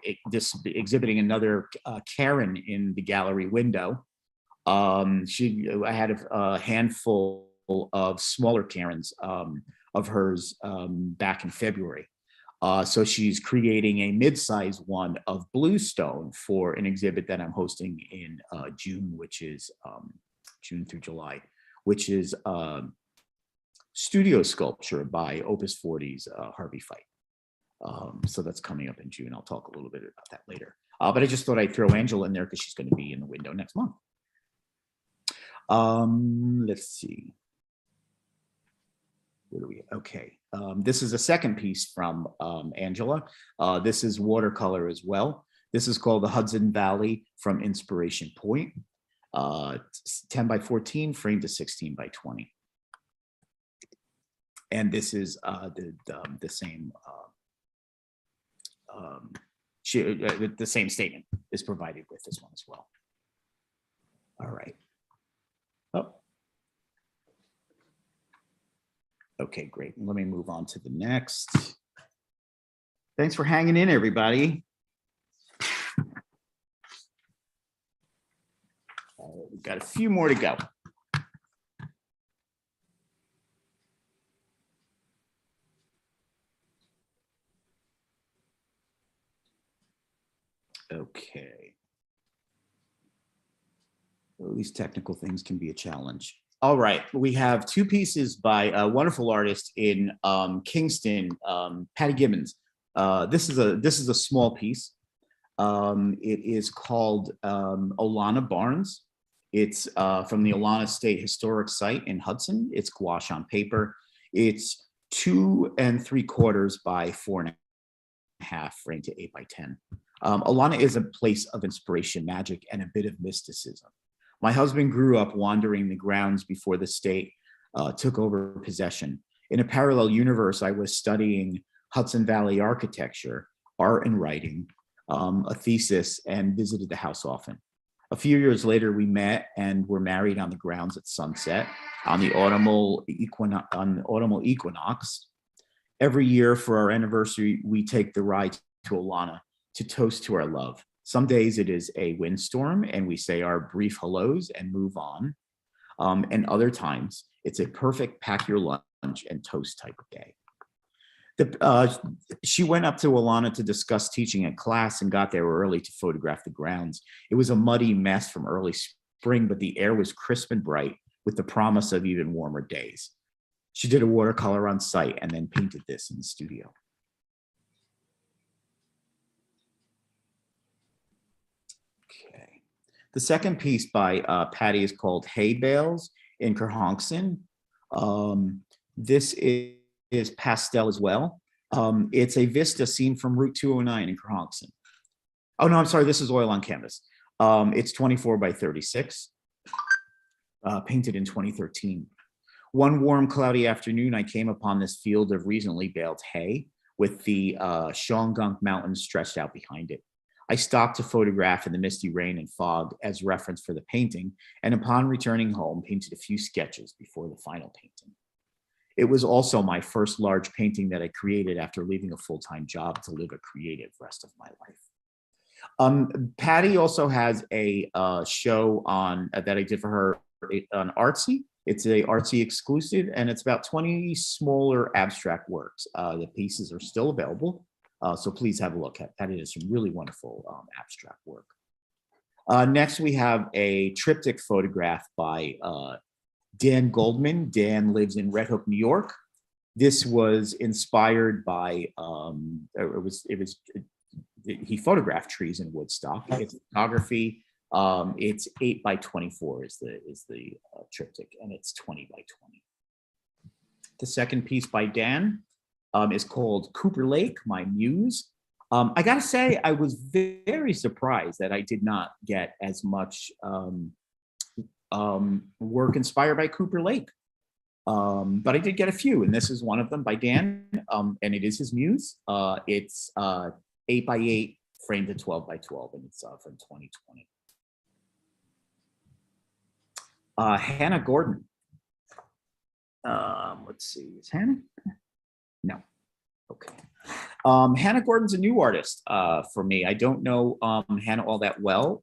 exhibiting another Karen in the gallery window. I had a handful of smaller Karens of hers back in February. So she's creating a mid-size one of bluestone for an exhibit that I'm hosting in June, which is June through July, which is studio sculpture by Opus 40's Harvey Fight. So that's coming up in June. I'll talk a little bit about that later. But I just thought I'd throw Angela in there because she's going to be in the window next month. Let's see. Where do we? Okay. This is a second piece from Angela. This is watercolor as well. This is called The Hudson Valley from Inspiration Point. 10 by 14, framed to 16 by 20. And this is the same. The same statement is provided with this one as well. All right. Oh. Okay, great. Let me move on to the next. Thanks for hanging in, everybody. We've got a few more to go. Okay. Well, these technical things can be a challenge. All right, we have two pieces by a wonderful artist in Kingston, Patty Gibbons. This is a small piece. It is called Olanna Barns. It's from the Olanna State Historic Site in Hudson. It's gouache on paper. It's 2 3/4 by 4 1/2, framed to 8 by 10. Olanna is a place of inspiration, magic, and a bit of mysticism. My husband grew up wandering the grounds before the state took over possession. In a parallel universe, I was studying Hudson Valley architecture, art and writing, a thesis, and visited the house often. A few years later, we met and were married on the grounds at sunset on the autumnal equinox. Every year for our anniversary, we take the ride to Olanna to toast to our love. Some days it is a windstorm and we say our brief hellos and move on. And other times it's a perfect pack your lunch and toast type of day. She went up to Olanna to discuss teaching a class and got there early to photograph the grounds. It was a muddy mess from early spring, but the air was crisp and bright with the promise of even warmer days. She did a watercolor on site and then painted this in the studio. Okay. The second piece by Patty is called Hay Bales in Kaaterskill. This is pastel as well. It's a vista seen from Route 209 in Kaaterskill. Oh no, I'm sorry, this is oil on canvas. It's 24 by 36, painted in 2013. One warm, cloudy afternoon, I came upon this field of recently baled hay with the Shawangunk Mountains stretched out behind it. I stopped to photograph in the misty rain and fog as reference for the painting, and upon returning home, painted a few sketches before the final painting. It was also my first large painting that I created after leaving a full-time job to live a creative rest of my life. Patty also has a show on that I did for her on Artsy. It's a Artsy exclusive, and it's about 20 smaller abstract works. The pieces are still available, so please have a look at. Patty does some really wonderful abstract work. Next, we have a triptych photograph by Dan Goldman. Dan lives in Red Hook, New York. This was inspired by he photographed trees in Woodstock. It's photography. It's 8 by 24 is the triptych, and it's 20 by 20. The second piece by Dan is called Cooper Lake, My Muse. I gotta say, I was very surprised that I did not get as much work inspired by Cooper Lake. But I did get a few, and this is one of them by Dan, and it is his muse. It's 8 by 8, framed to 12 by 12, and it's from 2020. Hannah Gordon. Let's see, is Hannah? No. Okay. Hannah Gordon's a new artist for me. I don't know Hannah all that well.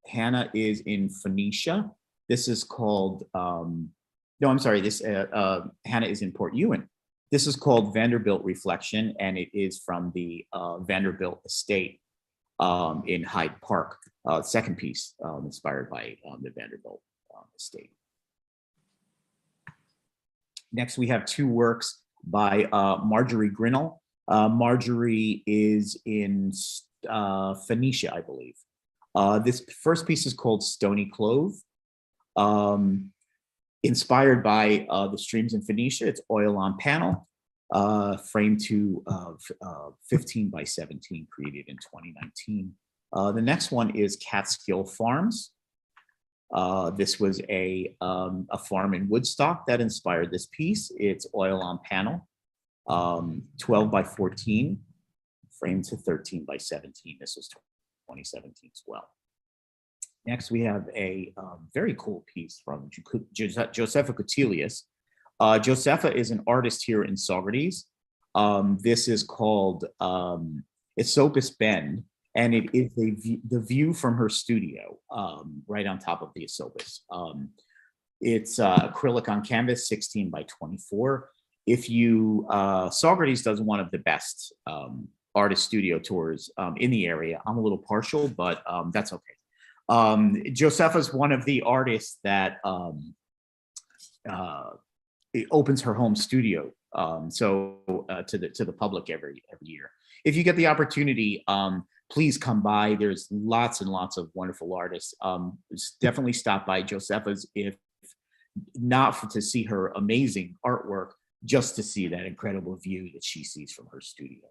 Hannah is in Phoenicia. This is called, no, I'm sorry, this Hannah is in Port Ewan. This is called Vanderbilt Reflection, and it is from the Vanderbilt Estate in Hyde Park. Second piece inspired by the Vanderbilt Estate. Next, we have two works by Marjorie Grinnell. Marjorie is in Phoenicia, I believe. This first piece is called Stony Clove. Inspired by the streams in Phoenicia. It's oil on panel, framed to 15 by 17, created in 2019. The next one is Kaaterskill Farms. This was a farm in Woodstock that inspired this piece. It's oil on panel, 12 by 14, framed to 13 by 17. This was 2017 as well. Next, we have a very cool piece from Josefa Coutelius. Josefa is an artist here in Saugerties. This is called Esopus Bend, and it is the view from her studio, right on top of the Esopus. It's acrylic on canvas, 16 by 24. If you, Saugerties does one of the best artist studio tours in the area. I'm a little partial, but that's okay. Josefa is one of the artists that it opens her home studio to the public every year. If you get the opportunity, please come by. There's lots and lots of wonderful artists. Definitely stop by Josefa's, if not to see her amazing artwork, just to see that incredible view that she sees from her studio.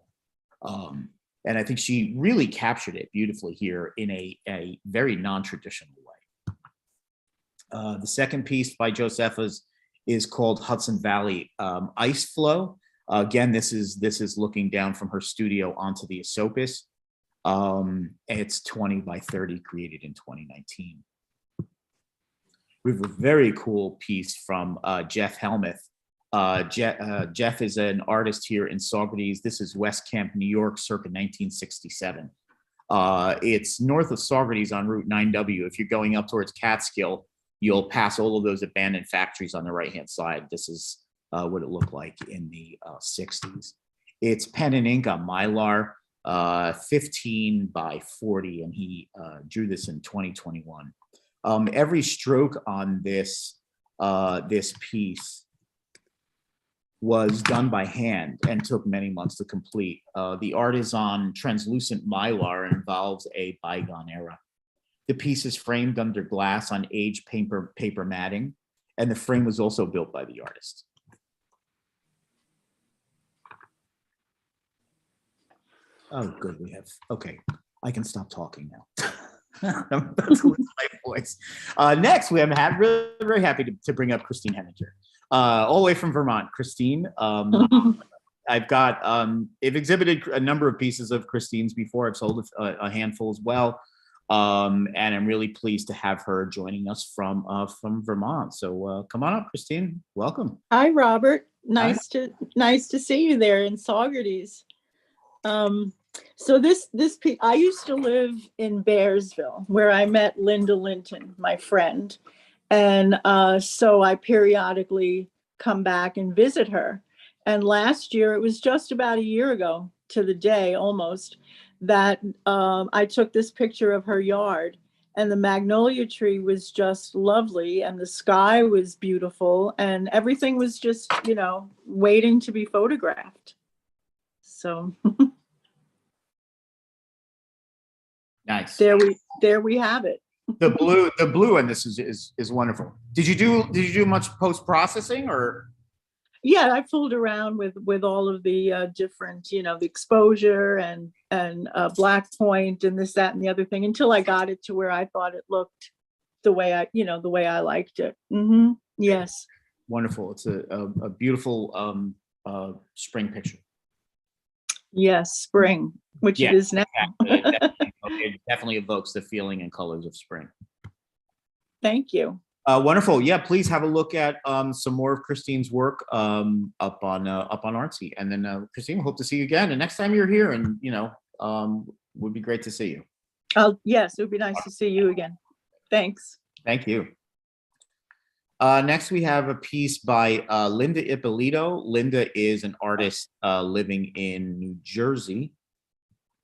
And I think she really captured it beautifully here in a very non-traditional way. The second piece by Josefa's is called Hudson Valley Ice Flow. Again, this is looking down from her studio onto the Esopus. It's 20 by 30, created in 2019. We have a very cool piece from Jeff Helmuth. Jeff is an artist here in Saugerties. This is West Camp, New York, circa 1967. It's north of Saugerties on Route 9W. If you're going up towards Kaaterskill, you'll pass all of those abandoned factories on the right-hand side. This is what it looked like in the 60s. It's pen and ink on Mylar, 15 by 40, and he drew this in 2021. Every stroke on this piece was done by hand and took many months to complete. The art is on translucent Mylar and involves a bygone era. The piece is framed under glass on aged paper matting, and the frame was also built by the artist. Oh, good, we have, okay, I can stop talking now. I'm about to lose my voice. Next, I'm really very happy to bring up Christine Henninger, all the way from Vermont. Christine, I've exhibited a number of pieces of Christine's before. I've sold a handful as well. And I'm really pleased to have her joining us from Vermont. So come on up, Christine. Welcome. Hi, Robert. Nice to see you there in Saugerties. So this piece, I used to live in Bearsville, where I met Linda Lynton, my friend, and so I periodically come back and visit her. And last year, it was just about a year ago to the day almost, that I took this picture of her yard, and the magnolia tree was just lovely, and the sky was beautiful, and everything was just, waiting to be photographed. So nice. There we have it. The blue on this is wonderful. Did you do much post-processing, or? Yeah, I fooled around with all of the different, the exposure and black point and this, that, and the other thing, until I got it to where I thought it looked the way I liked it. Mm-hmm. Yes. Wonderful. It's a beautiful spring picture. Yes, spring, which it is now. It definitely evokes the feeling and colors of spring. Thank you. Wonderful. Yeah, please have a look at some more of Christine's work up on Artsy, and then Christine, hope to see you again. And next time you're here, and would be great to see you. Yes, it would be nice to see you again. Thanks. Thank you. Next, we have a piece by Linda Ippolito. Linda is an artist living in New Jersey.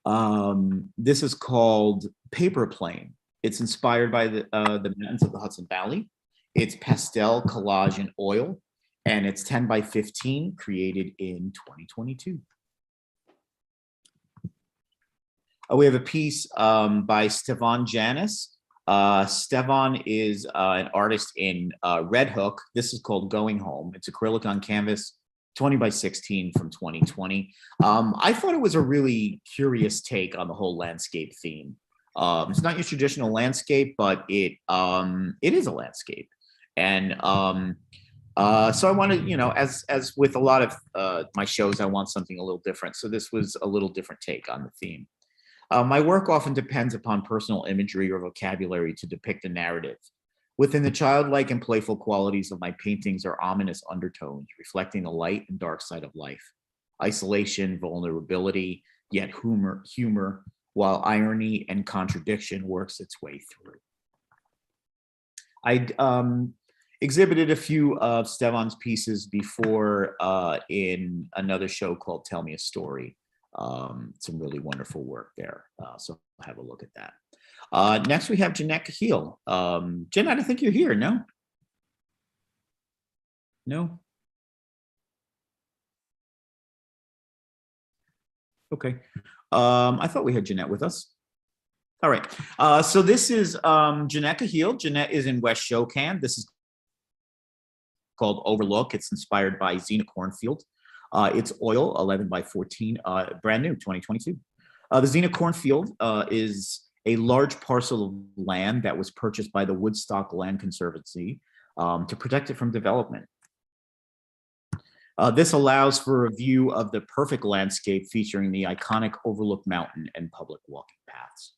This is called Paper Plane. It's inspired by the mountains of the Hudson Valley. It's pastel, collage, and oil, and it's 10 by 15, created in 2022. We have a piece by Stefan Janis. Stefan is an artist in Red Hook. This is called Going Home. It's acrylic on canvas, 20 by 16 from 2020. I thought it was a really curious take on the whole landscape theme. It's not your traditional landscape, but it is a landscape. And so I wanted, as with a lot of my shows, I want something a little different. So this was a little different take on the theme. My work often depends upon personal imagery or vocabulary to depict a narrative. Within the childlike and playful qualities of my paintings are ominous undertones, reflecting the light and dark side of life. Isolation, vulnerability, yet humor, while irony and contradiction works its way through. I exhibited a few of Stefan's pieces before in another show called Tell Me a Story. Some really wonderful work there. So have a look at that. Next, we have Jeanette Cahill. Jeanette, I think you're here, no? No? Okay. I thought we had Jeanette with us. All right. So this is Jeanette Cahill. Jeanette is in West Shokan. This is called Overlook. It's inspired by Zena Cornfield. It's oil, 11 by 14, brand new, 2022. The Zena Cornfield is a large parcel of land that was purchased by the Woodstock Land Conservancy to protect it from development. This allows for a view of the perfect landscape featuring the iconic Overlook Mountain and public walking paths.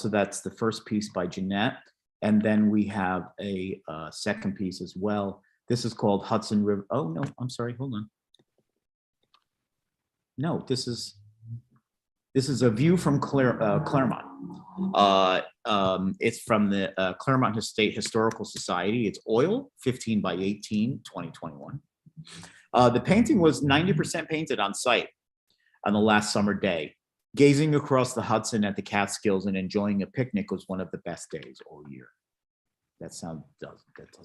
So that's the first piece by Jeanette. And then we have a second piece as well. This is called Hudson River. Oh, no, I'm sorry. Hold on. No, this is a view from Claremont. It's from the Claremont State Historical Society. It's oil, 15 by 18, 2021. The painting was 90% painted on site on the last summer day. Gazing across the Hudson at the Catskills and enjoying a picnic was one of the best days all year. That does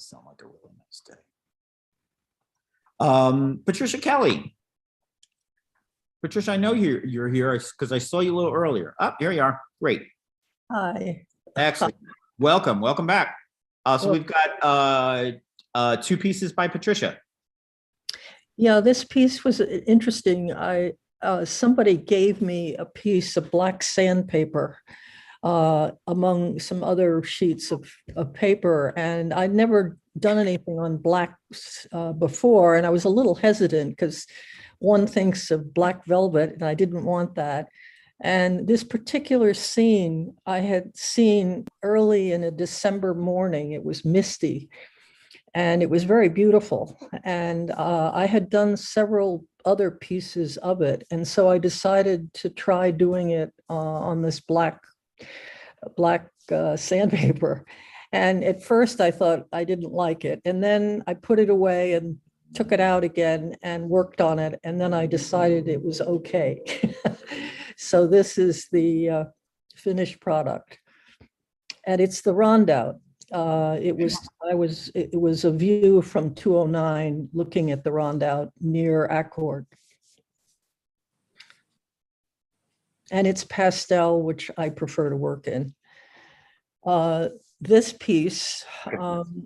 sound like a really nice day. Patricia Kelly. Patricia, I know you're here because I saw you a little earlier. Oh, here you are. Great. Hi. Excellent. Welcome back. So we've got 2 pieces by Patricia. Yeah, this piece was interesting. Somebody gave me a piece of black sandpaper among some other sheets of paper, and I'd never done anything on black before, and I was a little hesitant because one thinks of black velvet, and I didn't want that. And this particular scene I had seen early in a December morning. It was misty, and it was very beautiful. And I had done several other pieces of it. And so I decided to try doing it on this black sandpaper. And at first I thought I didn't like it. And then I put it away and took it out again and worked on it. And then I decided it was okay. So this is the finished product. And it's the Rondout. It was a view from 209 looking at the Rondout near Accord. And it's pastel, which I prefer to work in. This piece,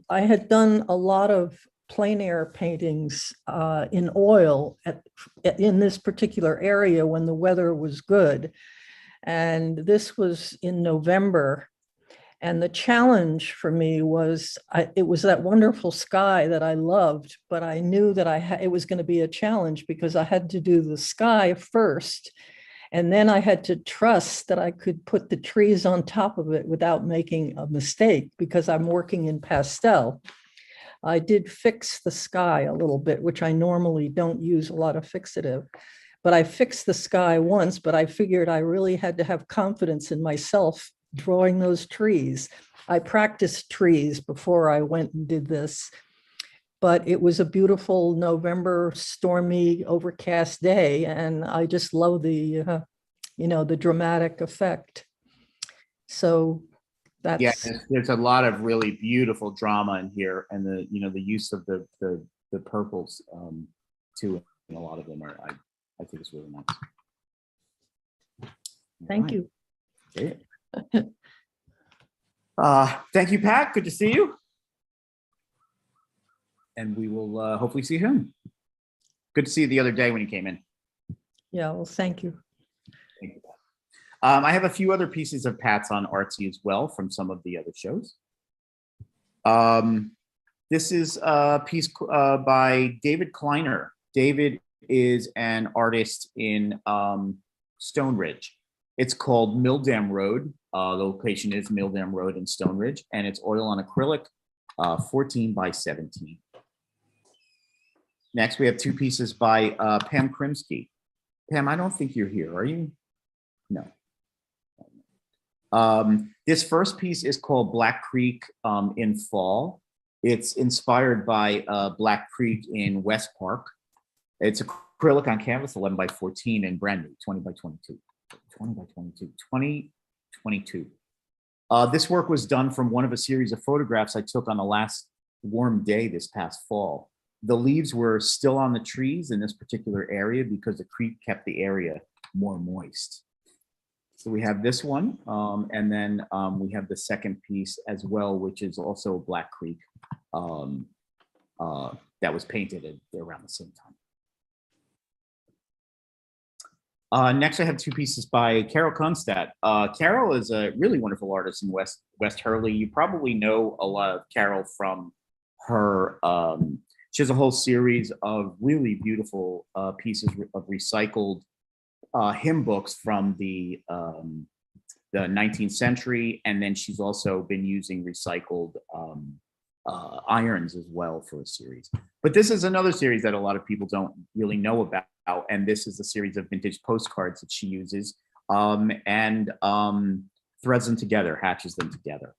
I had done a lot of plein air paintings in oil in this particular area when the weather was good. And this was in November. And the challenge for me was, it was that wonderful sky that I loved, but I knew that it was going to be a challenge because I had to do the sky first. And then I had to trust that I could put the trees on top of it without making a mistake because I'm working in pastel. I did fix the sky a little bit, which I normally don't use a lot of fixative, but I fixed the sky once, but I figured I really had to have confidence in myself drawing those trees. I practiced trees before I went and did this, but it was a beautiful November, stormy, overcast day, and I just love the, the dramatic effect. So that's there's a lot of really beautiful drama in here, and the use of the purples too. And a lot of them are, I think it's really nice. Thank you. Okay. Thank you, Pat. Good to see you. And we will hopefully see him. Good to see you the other day when you came in. Yeah, well, thank you. Thank you, I have a few other pieces of Pat's on artsy as well from some of the other shows. This is a piece by David Kleiner. David is an artist in Stone Ridge. It's called Mill Dam Road. The location is Mill Dam Road in Stone Ridge, and it's oil on acrylic, 14 by 17. Next, we have two pieces by Pam Krimsky. Pam, I don't think you're here, are you? No. This first piece is called Black Creek in Fall. It's inspired by Black Creek in West Park. It's acrylic on canvas, 11 by 14, and brand new, 20 by 22. 2022. This work was done from one of a series of photographs I took on the last warm day this past fall. The leaves were still on the trees in this particular area because the creek kept the area more moist. So we have this one, and then we have the second piece as well, which is also Black Creek that was painted around the same time. Next, I have two pieces by Carol Kunstadt. Carol is a really wonderful artist in West Hurley. You probably know a lot of Carol from her, she has a whole series of really beautiful pieces of recycled hymn books from the 19th century. And then she's also been using recycled irons as well for a series. But this is another series that a lot of people don't really know about. And this is a series of vintage postcards that she uses and threads them together, hatches them together.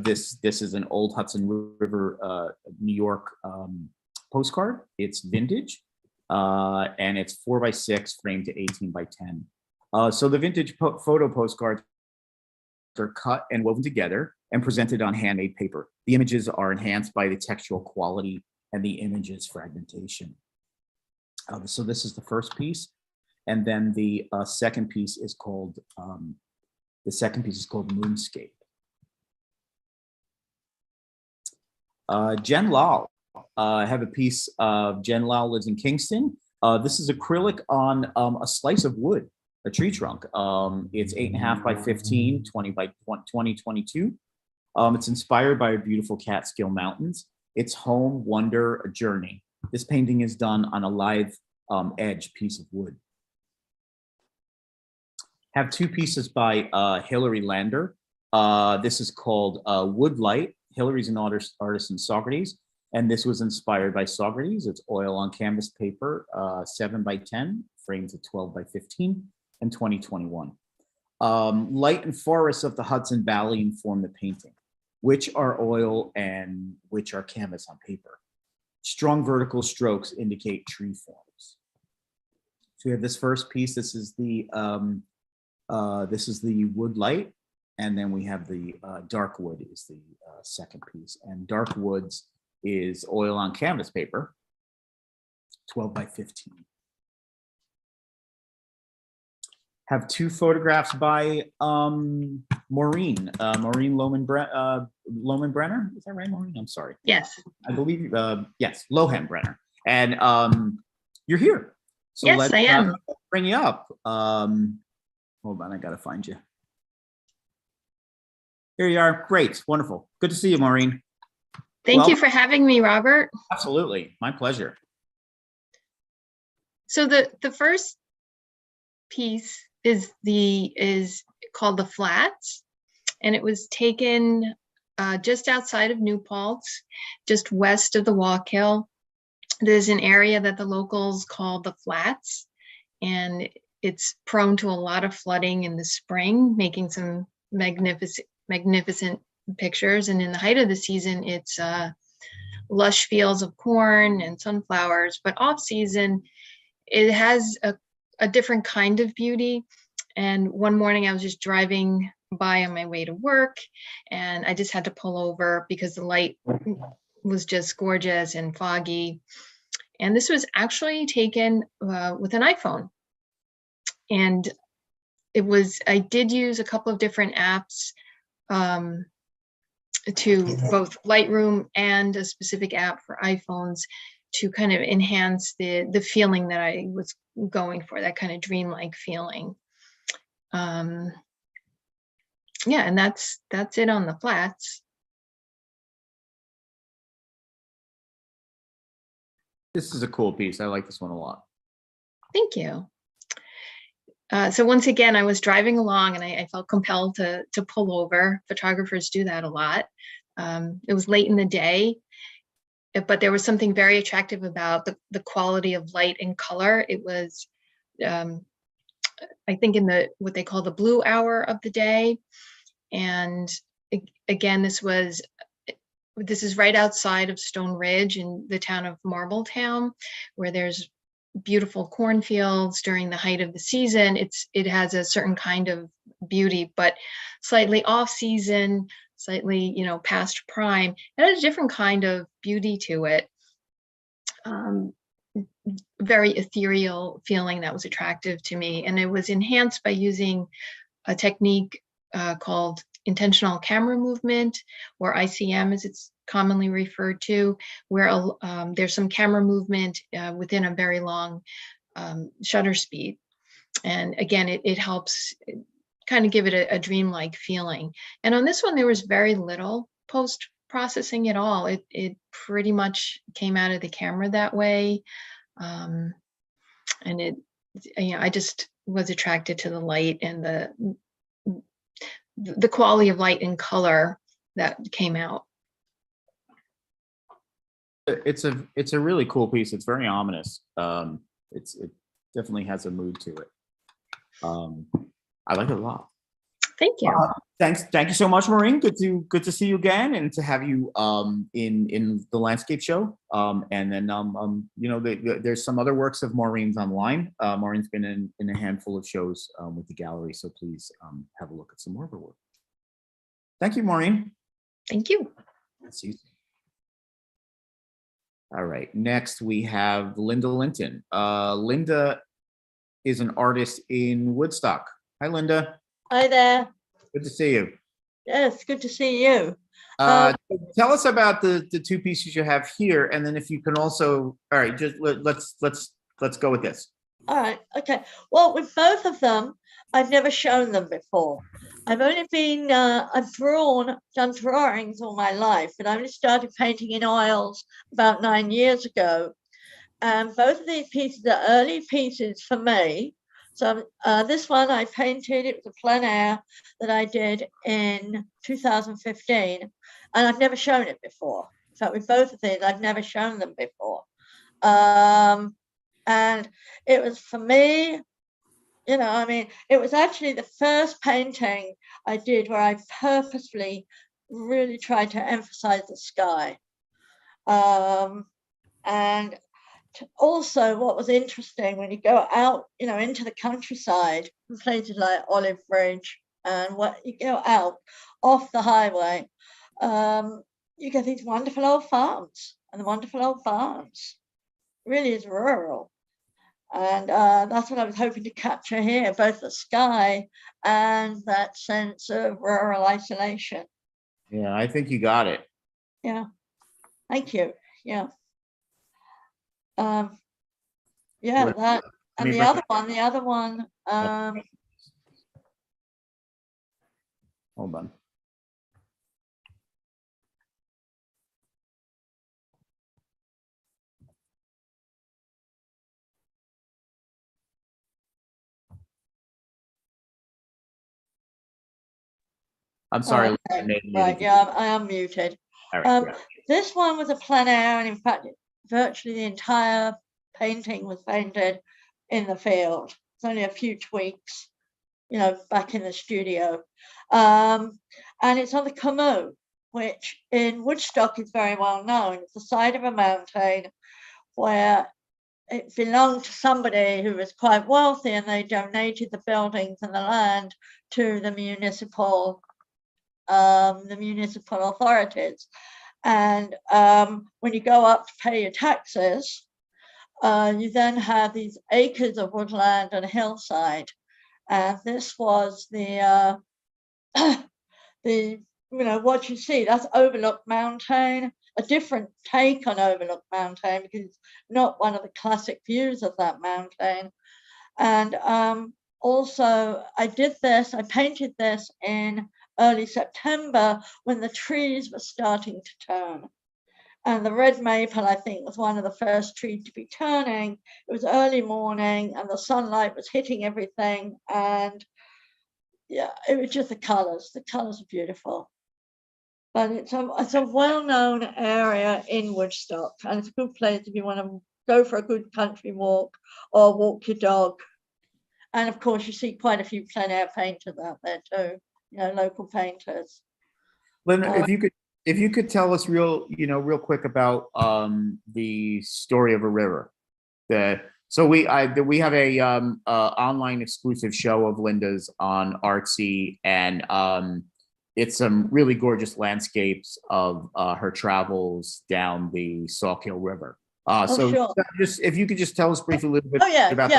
This is an old Hudson River, New York postcard. It's vintage and it's 4 by 6 framed to 18 by 10. So the vintage photo postcards are cut and woven together and presented on handmade paper. The images are enhanced by the textual quality and the image's fragmentation. So this is the first piece, and then the second piece is called Moonscape. Jen Lal, I have a piece of Jen Lal lives in Kingston. This is acrylic on a slice of wood, a tree trunk. It's 8.5 by 15, 20 by 20, 22. It's inspired by our beautiful Kaaterskill Mountains. It's home, wonder, a journey. This painting is done on a live edge piece of wood. Have two pieces by Hilary Lander. This is called Woodlight. Hilary's an artist in Saugerties, and this was inspired by Saugerties. It's oil on canvas paper, 7 by 10, frames at 12 by 15, and 2021. Light and forests of the Hudson Valley inform the painting, which are oil and which are canvas on paper. Strong vertical strokes indicate tree forms. So we have this first piece. This is the wood light, and then we have the dark wood is the second piece. And dark woods is oil on canvas paper, 12 by 15. Have two photographs by Maureen Lohan-Bremer. Is that right, Maureen? I'm sorry. Yes. I believe, yes, Lohan-Bremer. And you're here. So yes, let's I am. Bring you up. Hold on, I gotta find you. Here you are. Great, wonderful. Good to see you, Maureen. Thank you for having me, Robert. Absolutely, my pleasure. So the first piece is called The Flats, and it was taken just outside of New Paltz, just west of the Wallkill. There's an area that the locals call the Flats, and it's prone to a lot of flooding in the spring, making some magnificent pictures. And in the height of the season, it's lush fields of corn and sunflowers, but off season, it has a different kind of beauty. And one morning I was just driving by on my way to work, and I just had to pull over because the light was just gorgeous and foggy. And this was actually taken with an iPhone. And I did use a couple of different apps to both Lightroom and a specific app for iPhones to kind of enhance the feeling that I was going for, that kind of dreamlike feeling. Yeah, and that's it on the flats. This is a cool piece. I like this one a lot. Thank you. So once again, I was driving along and I felt compelled to pull over. Photographers do that a lot. It was late in the day, but there was something very attractive about the quality of light and color. It was, I think, in what they call the blue hour of the day. And again, this is right outside of Stone Ridge in the town of Marbletown, where there's beautiful cornfields during the height of the season. It has a certain kind of beauty, but slightly off season, slightly, past prime. It had a different kind of beauty to it. Very ethereal feeling that was attractive to me. And it was enhanced by using a technique called intentional camera movement, or ICM as it's commonly referred to, where there's some camera movement within a very long shutter speed. And again, it helps kind of give it a dreamlike feeling. And on this one, there was very little post-processing at all. It pretty much came out of the camera that way. And I just was attracted to the light and the quality of light and color that came out. It's a really cool piece. It's very ominous. It definitely has a mood to it. I like it a lot. Thank you. Thank you so much, Maureen. Good to see you again and to have you in the landscape show. And then there's some other works of Maureen's online. Maureen's been in a handful of shows with the gallery, so please have a look at some more of her work. Thank you, Maureen. Thank you. See you soon. All right, next we have Linda Lynton. Linda is an artist in Woodstock. Hi, Linda. Hi there. Good to see you. Yes, good to see you. Tell us about the two pieces you have here, and then if you can also, all right, just let's go with this. All right, okay. Well, with both of them, I've never shown them before. I've only been, I've done drawings all my life, but I only started painting in oils about 9 years ago. And both of these pieces are early pieces for me. So this one I painted, it was a plein air that I did in 2015, and I've never shown it before. In fact, with both of these, I've never shown them before. And it was for me, it was actually the first painting I did where I purposely really tried to emphasize the sky. And also what was interesting when you go out, into the countryside, in places like Olive Ridge, and what you go out off the highway, you get these wonderful old farms, and the wonderful old farms really is rural. And that's what I was hoping to capture here, both the sky and that sense of rural isolation. Yeah, I think you got it. Yeah, thank you. Yeah. That, and the other one, hold on. I'm sorry. Right, yeah, I am muted. All right, this one was a plein air, and in fact, virtually the entire painting was painted in the field. It's only a few tweaks, back in the studio. And it's on the Camus, which in Woodstock is very well known. It's the side of a mountain where it belonged to somebody who was quite wealthy, and they donated the buildings and the land to the municipal authorities. And when you go up to pay your taxes, you then have these acres of woodland and hillside. And this was the what you see, that's Overlook Mountain, a different take on Overlook Mountain, because it's not one of the classic views of that mountain. And also, I painted this in early September when the trees were starting to turn. And the red maple, I think, was one of the first trees to be turning. It was early morning and the sunlight was hitting everything. And yeah, it was just the colors. The colors are beautiful. But it's a well-known area in Woodstock, and it's a good place if you want to go for a good country walk or walk your dog. And of course, you see quite a few plein air painters out there too, local painters. Linda, if you could tell us real quick about the story of a river. We have a online exclusive show of Linda's on Artsy, and it's some really gorgeous landscapes of her travels down the Sawkill River. Sure. Just if you could just tell us briefly a little bit about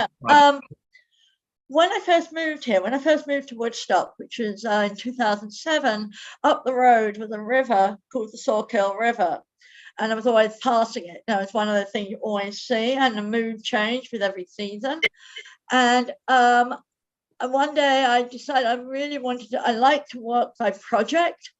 when I first moved here, when I first moved to Woodstock, which was in 2007, up the road was a river called the Sawkill River. And I was always passing it. It's one of the things you always see, and the mood changed with every season. And one day I decided I like to work by project.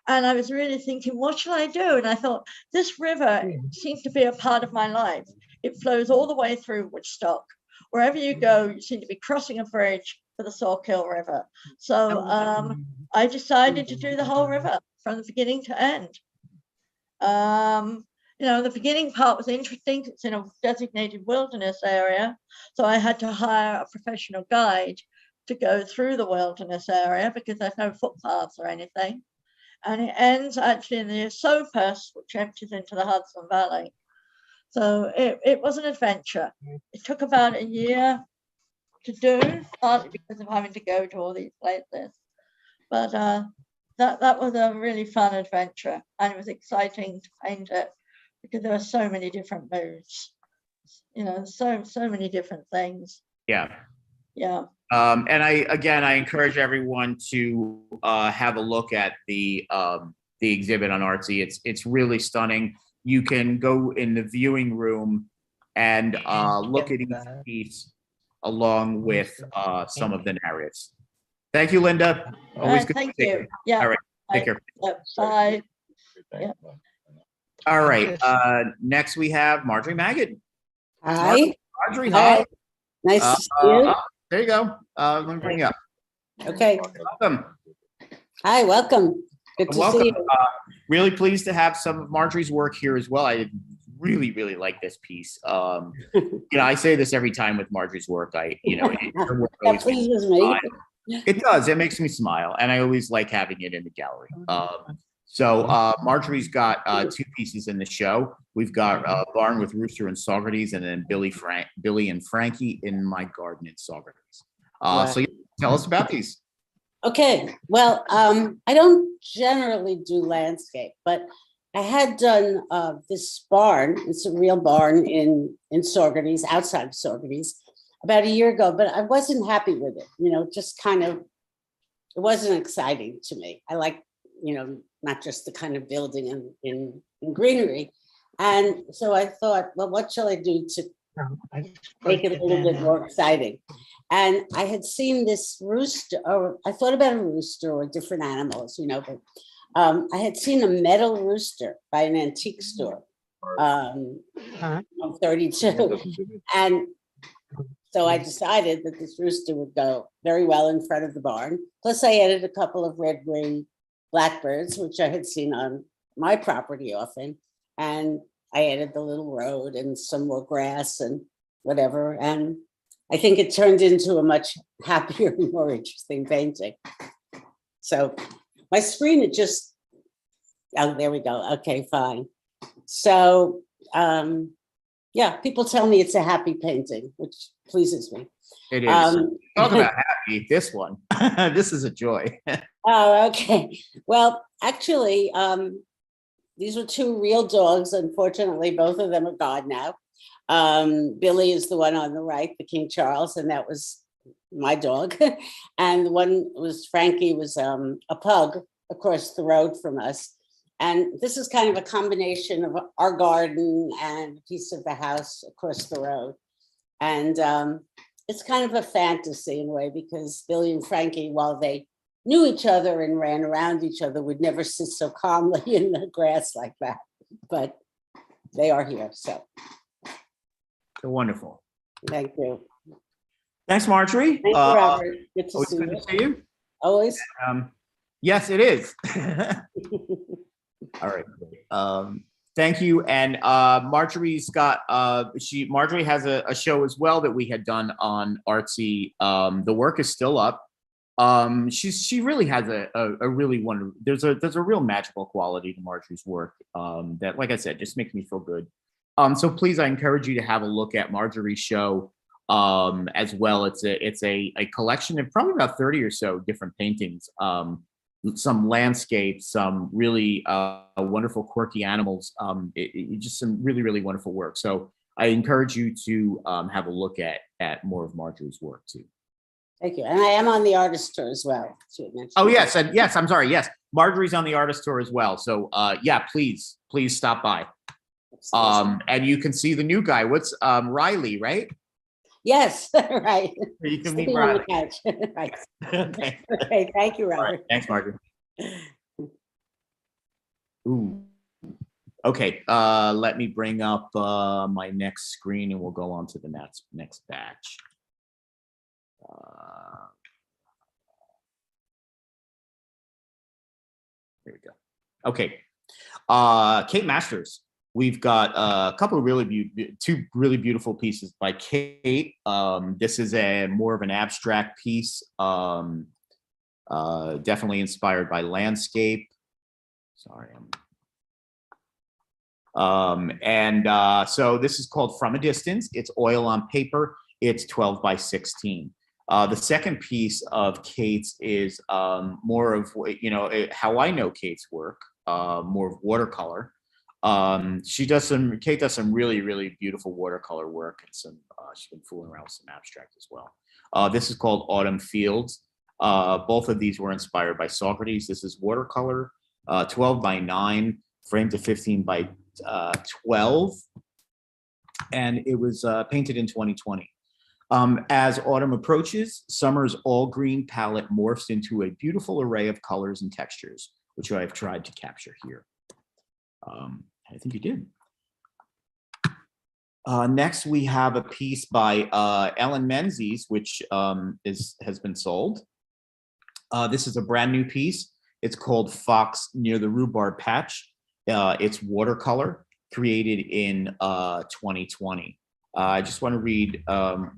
And I was really thinking, what shall I do? And I thought, this river seems to be a part of my life. It flows all the way through Woodstock. Wherever you go, you seem to be crossing a bridge for the Sawkill River. So I decided to do the whole river from the beginning to end. The beginning part was interesting. It's in a designated wilderness area. So I had to hire a professional guide to go through the wilderness area because there's no footpaths or anything. And it ends actually in the Esopus, which empties into the Hudson Valley. So it was an adventure. It took about a year to do, partly because of having to go to all these places. But that was a really fun adventure, and it was exciting to paint it because there were so many different moods. So many different things. Yeah. And I encourage everyone to have a look at the exhibit on Artsy. It's really stunning. You can go in the viewing room and look at each piece along with some of the narratives. Thank you, Linda. Always good. Thank you. Yeah. All right. Take care. Bye. Yeah. All right. Next we have Marjorie Magid. Hi. Marjorie, hi. Nice to see you. There you go. Let me bring you up. Okay. Welcome. Hi, welcome. Good to see you. Really pleased to have some of Marjorie's work here as well. I really, really like this piece. I say this every time with Marjorie's work. Her work That pleases me. It does. It makes me smile, and I always like having it in the gallery. Marjorie's got two pieces in the show. We've got Barn with Rooster and Saugerties, and then Billy and Frankie in My Garden in Saugerties. So tell us about these. Okay, well, I don't generally do landscape, but I had done this barn. It's a real barn in Saugerties, outside of Saugerties, about a year ago, but I wasn't happy with it. Just kind of, it wasn't exciting to me. I like, not just the kind of building in greenery. And so I thought, well, what shall I do to make it a little bit more exciting? And I had seen this rooster, or I thought about a rooster or different animals, but I had seen a metal rooster by an antique store on 32. And so I decided that this rooster would go very well in front of the barn. Plus I added a couple of red-winged blackbirds, which I had seen on my property often. And I added the little road and some more grass and whatever. And I think it turned into a much happier and more interesting painting. So my screen, there we go. Okay, fine. So, people tell me it's a happy painting, which pleases me. It is. Talk about happy, this one. This is a joy. Oh, okay. Well, actually, these were two real dogs. Unfortunately, both of them are gone now. Billy is the one on the right, the King Charles, and that was my dog. And the one was Frankie, was a pug across the road from us. And this is kind of a combination of our garden and a piece of the house across the road. And it's kind of a fantasy in a way, because Billy and Frankie, while they knew each other and ran around each other, would never sit so calmly in the grass like that. But they are here, so Wonderful. thank you. Thanks, Marjorie. Thank you, Robert. Good to Always see good you. to see you. Always. Yes, it is. All right. Thank you. And Marjorie's got Marjorie has a show as well that we had done on Artsy. The work is still up. She really has a really wonderful, there's a real magical quality to Marjorie's work that, like I said, just makes me feel good. So please, I encourage you to have a look at Marjorie's show as well. It's a collection of probably about 30 or so different paintings. Some landscapes, some really wonderful quirky animals, just some really, really wonderful work. So I encourage you to have a look at more of Marjorie's work too. Thank you. And I am on the artist tour as well. Oh, yes. And yes, I'm sorry. Yes. Marjorie's on the artist tour as well. So yeah, please stop by. And you can see the new guy. What's Riley, right? Yes, right. You can meet Sitting on Riley. the couch. Right. Okay. Okay, thank you, All right. Robert. Thanks, Marjorie. Ooh. Okay. Let me bring up my next screen and we'll go on to the next batch. There we go. Okay. Kate Masters. We've got a couple of two really beautiful pieces by Kate. This is more of an abstract piece, definitely inspired by landscape. Sorry. So this is called From a Distance. It's oil on paper. It's 12 by 16. The second piece of Kate's is more of, how I know Kate's work, more of watercolor. Kate does some really, really beautiful watercolor work, and she's been fooling around with some abstract as well. This is called Autumn Fields. Both of these were inspired by Socrates. This is watercolor, 12 by 9, framed to 15 by 12. And it was painted in 2020. As autumn approaches, summer's all green palette morphs into a beautiful array of colors and textures, which I've tried to capture here. I think you did. Next, we have a piece by Ellen Menzies, which has been sold. This is a brand new piece. It's called Fox Near the Rhubarb Patch. It's watercolor, created in 2020. I just want to read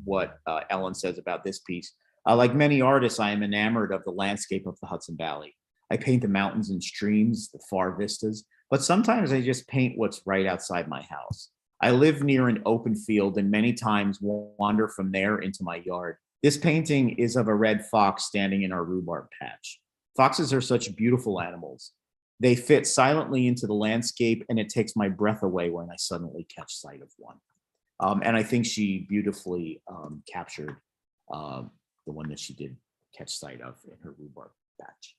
what Ellen says about this piece. Like many artists, I am enamored of the landscape of the Hudson Valley. I paint the mountains and streams, the far vistas, but sometimes I just paint what's right outside my house. I live near an open field and many times wander from there into my yard. This painting is of a red fox standing in our rhubarb patch. Foxes are such beautiful animals. They fit silently into the landscape, and it takes my breath away when I suddenly catch sight of one. And I think she beautifully captured the one that she did catch sight of in her rhubarb patch.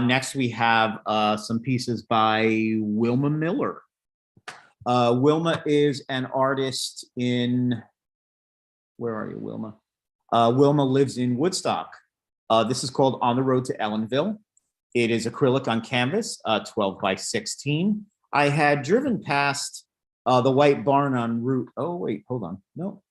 Next, we have some pieces by Wilma Miller. Wilma is an artist in, where are you, Wilma? Wilma lives in Woodstock. This is called On the Road to Ellenville. It is acrylic on canvas, 12 by 16. I had driven past the white barn on Route, oh wait, hold on, no.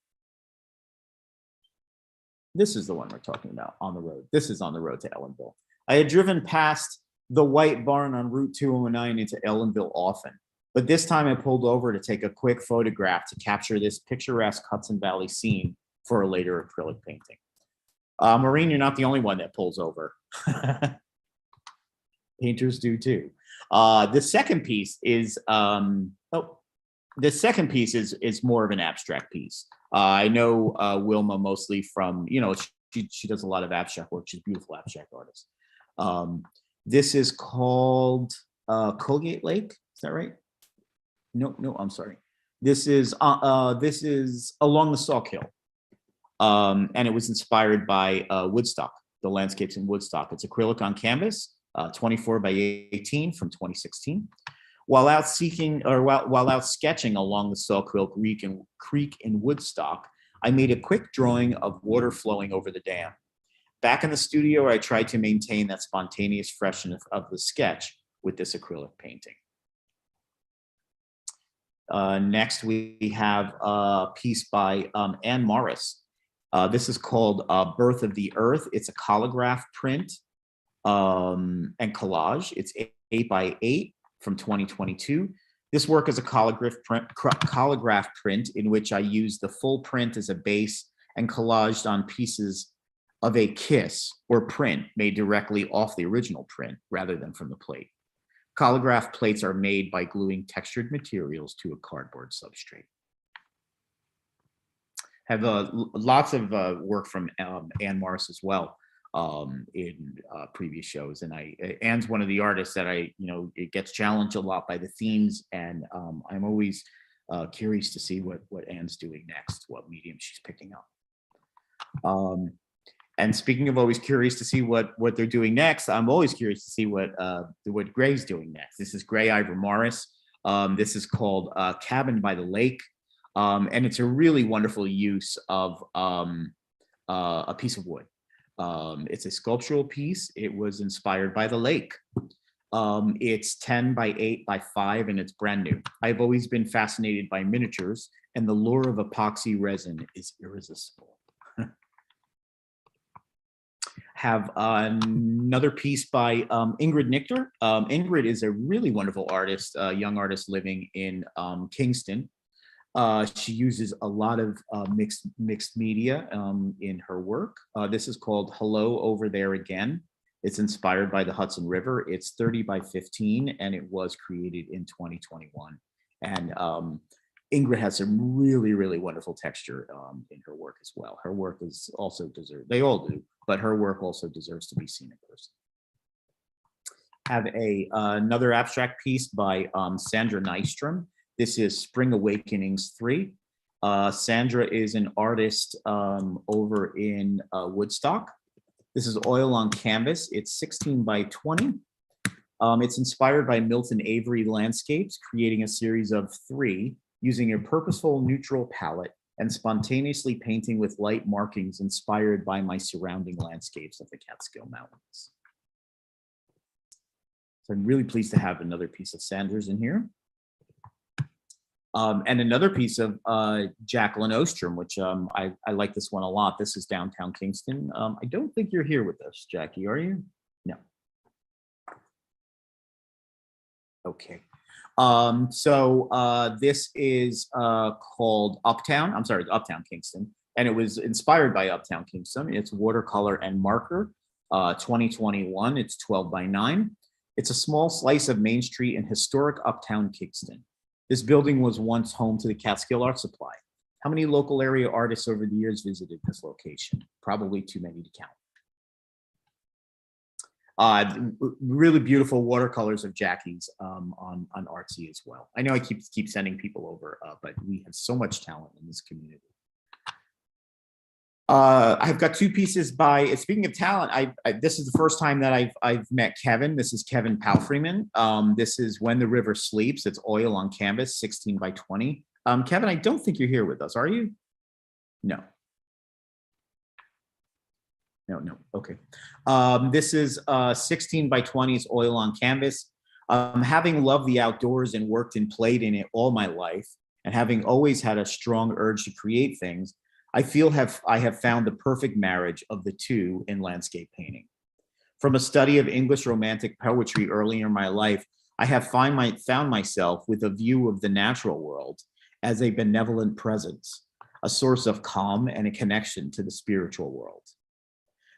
This is the one we're talking about, On the Road. This is On the Road to Ellenville. I had driven past the white barn on Route 209 into Ellenville often, but this time I pulled over to take a quick photograph to capture this picturesque Hudson Valley scene for a later acrylic painting. Maureen, you're not the only one that pulls over. Painters do too. The second piece is more of an abstract piece. I know Wilma mostly from, she does a lot of abstract work. She's a beautiful abstract artist. This is called Colgate Lake. Is that right? No, I'm sorry. This is Along the Sauk Hill. And it was inspired by Woodstock, the landscapes in Woodstock. It's acrylic on canvas, 24 by 18 from 2016. While out sketching along the Selkirk Creek in Woodstock, I made a quick drawing of water flowing over the dam. Back in the studio, I tried to maintain that spontaneous freshness of the sketch with this acrylic painting. Next, we have a piece by Anne Morris. This is called Birth of the Earth. It's a collagraph print and collage. It's 8x8 from 2022. This work is a collagraph print in which I used the full print as a base and collaged on pieces of a kiss or print made directly off the original print rather than from the plate. Collagraph plates are made by gluing textured materials to a cardboard substrate. Have lots of work from Anne Morris as well in previous shows, and Anne's one of the artists that it gets challenged a lot by the themes, and I'm always curious to see what Anne's doing next, what medium she's picking up. And speaking of always curious to see what they're doing next, I'm always curious to see what Gray's doing next. This is Gray Ivor Morris. This is called Cabin by the Lake. And it's a really wonderful use of a piece of wood. It's a sculptural piece. It was inspired by the lake. It's 10 by 8 by 5, and it's brand new. I've always been fascinated by miniatures, and the lure of epoxy resin is irresistible. Have another piece by Ingrid Nichter. Ingrid is a really wonderful artist, a young artist living in Kingston. She uses a lot of mixed media in her work. This is called Hello Over There Again. It's inspired by the Hudson River. It's 30 by 15, and it was created in 2021. And Ingrid has some really, really wonderful texture in her work as well. Her work is also they all do, but her work also deserves to be seen in person. Have another abstract piece by Sandra Nystrom. This is Spring Awakenings 3. Sandra is an artist over in Woodstock. This is oil on canvas. It's 16 by 20. It's inspired by Milton Avery landscapes, creating a series of 3 using a purposeful neutral palette and spontaneously painting with light markings inspired by my surrounding landscapes of the Kaaterskill Mountains. So I'm really pleased to have another piece of Sandra's in here. And another piece of Jacqueline Ostrom, which I like this one a lot. This is Downtown Kingston. I don't think you're here with us, Jackie, are you? No. Okay. This is called Uptown Kingston, and it was inspired by Uptown Kingston. It's watercolor and marker, 2021. It's 12 by 9. It's a small slice of Main Street in historic Uptown Kingston. This building was once home to the Kaaterskill Art Supply. How many local area artists over the years visited this location? Probably too many to count. Really beautiful watercolors of Jackie's on Artsy as well. I know I keep sending people over, but we have so much talent in this community. I've got 2 pieces by, speaking of talent, this is the first time that I've met Kevin. This is Kevin Palfreyman. This is When the River Sleeps. It's oil on canvas, 16 by 20. Kevin, I don't think you're here with us, are you? No. No, okay. This is 16 by 20s oil on canvas. Having loved the outdoors and worked and played in it all my life, and having always had a strong urge to create things, I feel I have found the perfect marriage of the two in landscape painting. From a study of English Romantic poetry earlier in my life, I have found myself with a view of the natural world as a benevolent presence, a source of calm and a connection to the spiritual world.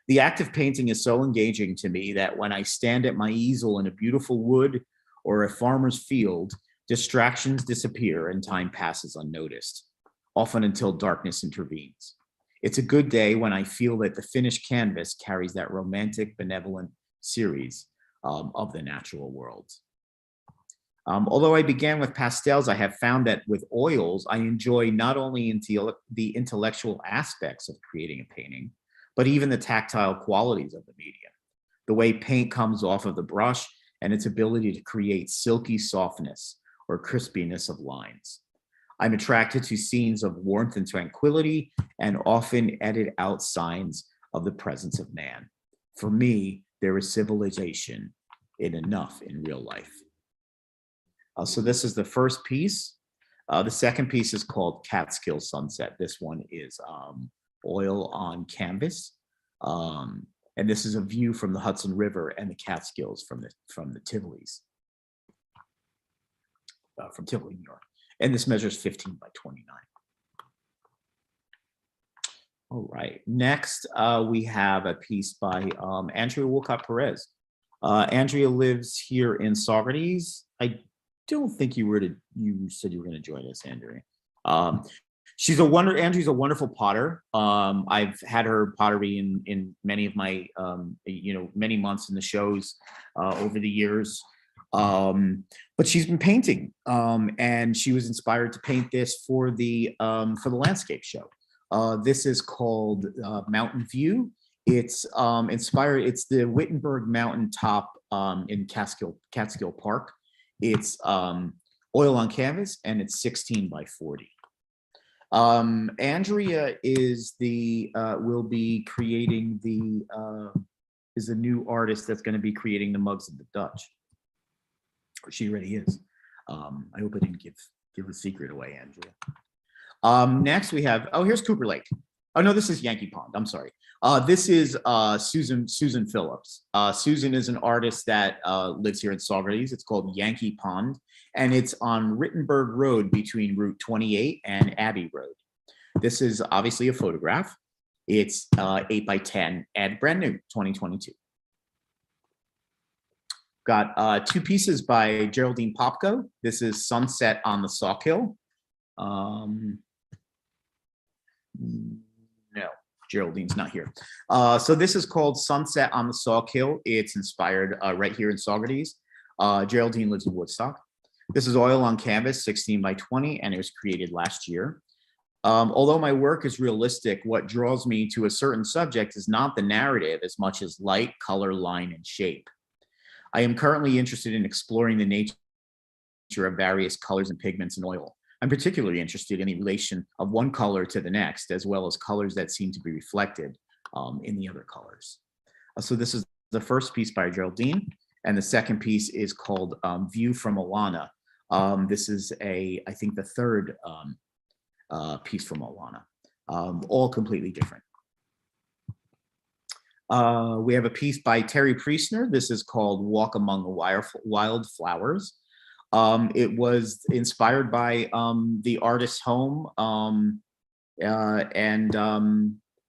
The act of painting is so engaging to me that when I stand at my easel in a beautiful wood or a farmer's field, distractions disappear and time passes unnoticed, often until darkness intervenes. It's a good day when I feel that the finished canvas carries that romantic, benevolent series of the natural world. Although I began with pastels, I have found that with oils, I enjoy not only the intellectual aspects of creating a painting, but even the tactile qualities of the medium, the way paint comes off of the brush and its ability to create silky softness or crispiness of lines. I'm attracted to scenes of warmth and tranquility and often edit out signs of the presence of man. For me, there is civilization in enough in real life. So this is the first piece. The second piece is called Kaaterskill Sunset. This one is oil on canvas. And this is a view from the Hudson River and the Catskills from the Tivolis, from Tivoli, New York. And this measures 15 by 29. All right, next we have a piece by Andrea Wolcott Perez. Andrea lives here in Saugerties. I don't think you said you were going to join us, Andrea. Andrea's a wonderful potter. I've had her pottery in many of my, many months in the shows over the years. But she's been painting, and she was inspired to paint this for the landscape show. This is called Mountain View. It's inspired. It's the Wittenberg Mountain top in Catskill Park. It's oil on canvas, and it's 16 by 40. Andrea is will be creating is the new artist that's going to be creating the mugs of the Dutch. Or she already is. I hope I didn't give the secret away, Andrea. Next we have, here's Cooper Lake. Oh no, this is Yankee Pond. I'm sorry. This is Susan Phillips. Susan is an artist that lives here in Saugerties. It's called Yankee Pond, and it's on Rittenberg Road between Route 28 and Abbey Road. This is obviously a photograph. It's 8 by 10 and brand new, 2022. Got two pieces by Geraldine Popko. This is Sunset on the Sawkill. No, Geraldine's not here. So this is called Sunset on the Sawkill. It's inspired right here in Saugerties. Geraldine lives in Woodstock. This is oil on canvas, 16 by 20, and it was created last year. Although my work is realistic, what draws me to a certain subject is not the narrative as much as light, color, line, and shape. I am currently interested in exploring the nature of various colors and pigments in oil. I'm particularly interested in the relation of one color to the next, as well as colors that seem to be reflected in the other colors. So this is the first piece by Geraldine, and the second piece is called View from Olanna. This is I think the third piece from Olanna, all completely different. We have a piece by Terry Priestner. This is called Walk Among the Wildflowers. It was inspired by the artist's home and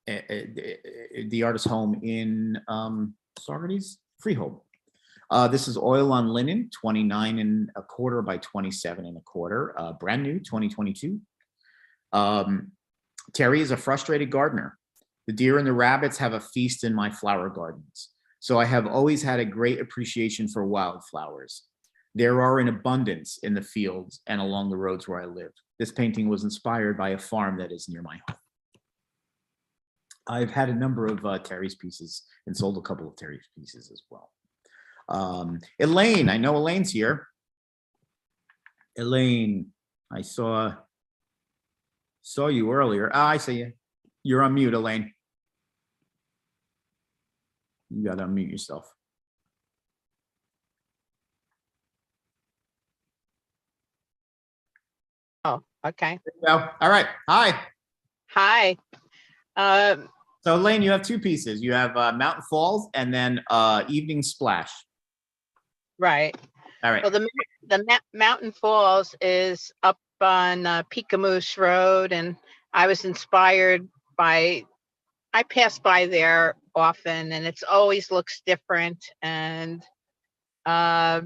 the artist's home in Saugerties, Freehold. This is oil on linen, 29.25 by 27.25, brand new, 2022. Terry is a frustrated gardener. The deer and the rabbits have a feast in my flower gardens. So I have always had a great appreciation for wildflowers. There are in abundance in the fields and along the roads where I live. This painting was inspired by a farm that is near my home. I've had a number of Terry's pieces and sold a couple of Terry's pieces as well. Elaine, I know Elaine's here. Elaine, I saw you earlier. I see you. You're on mute, Elaine. You gotta unmute yourself. Oh, okay. There you go. All right. Hi. Hi. So Elaine, you have two pieces. You have Mountain Falls and then Evening Splash. Right. All right. Well, the Mountain Falls is up on Peekamoose Road, and I was inspired by, I pass by there often, and it's always looks different. And I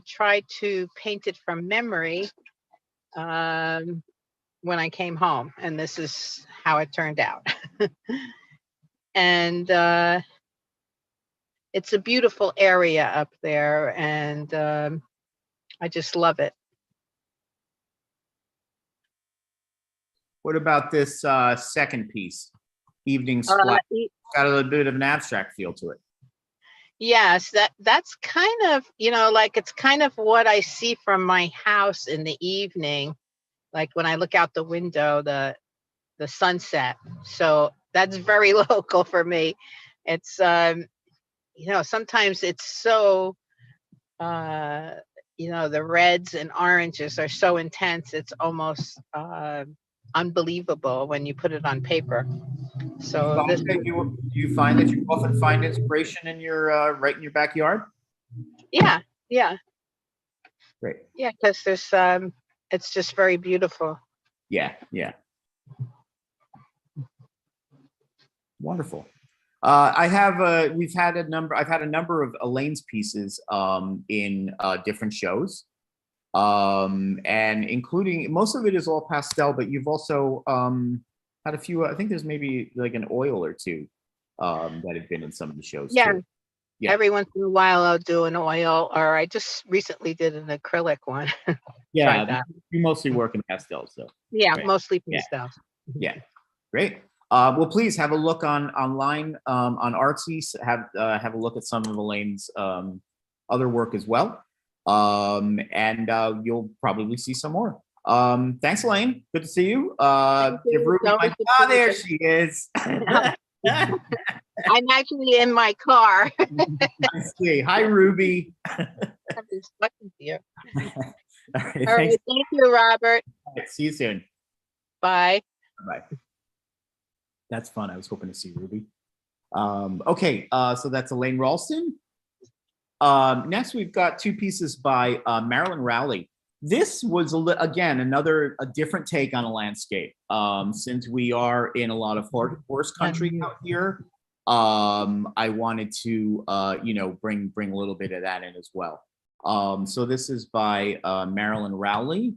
tried to paint it from memory when I came home, and this is how it turned out. And it's a beautiful area up there, and I just love it. What about this second piece, Evening Splash? Got a little bit of an abstract feel to it. Yes, that's kind of, like it's kind of what I see from my house in the evening, like when I look out the window, the sunset. So that's very local for me. It's sometimes it's so the reds and oranges are so intense, it's almost unbelievable when you put it on paper. So this Do you find that you often find inspiration in your right in your backyard? yeah, Great. yeah, because there's it's just very beautiful. Yeah. Wonderful. I've had a number of Elaine's pieces in different shows, and including, most of it is all pastel, but you've also had a few. I think there's maybe like an oil or two that have been in some of the shows. Yeah. Too. Yeah. Every once in a while I'll do an oil, or I just recently did an acrylic one. Yeah, you mostly work in pastels, so. Yeah, Right. mostly pastels. Yeah, great. Well, please have a look online on Artsy. Have a look at some of Elaine's other work as well, and you'll probably see some more. Thanks, Elaine. Good to see you. Give Ruby there she is. I'm actually in my car. I see. Hi, Ruby. I've been talking to you. All right, All right, thank you, Robert. All right, see you soon. Bye. Bye. That's fun. I was hoping to see Ruby. Okay, so that's Elaine Ralston. Next, we've got two pieces by Marilyn Rowley. This was, again, a different take on a landscape. Since we are in a lot of horse country out here, I wanted to, bring a little bit of that in as well. So this is by Marilyn Rowley.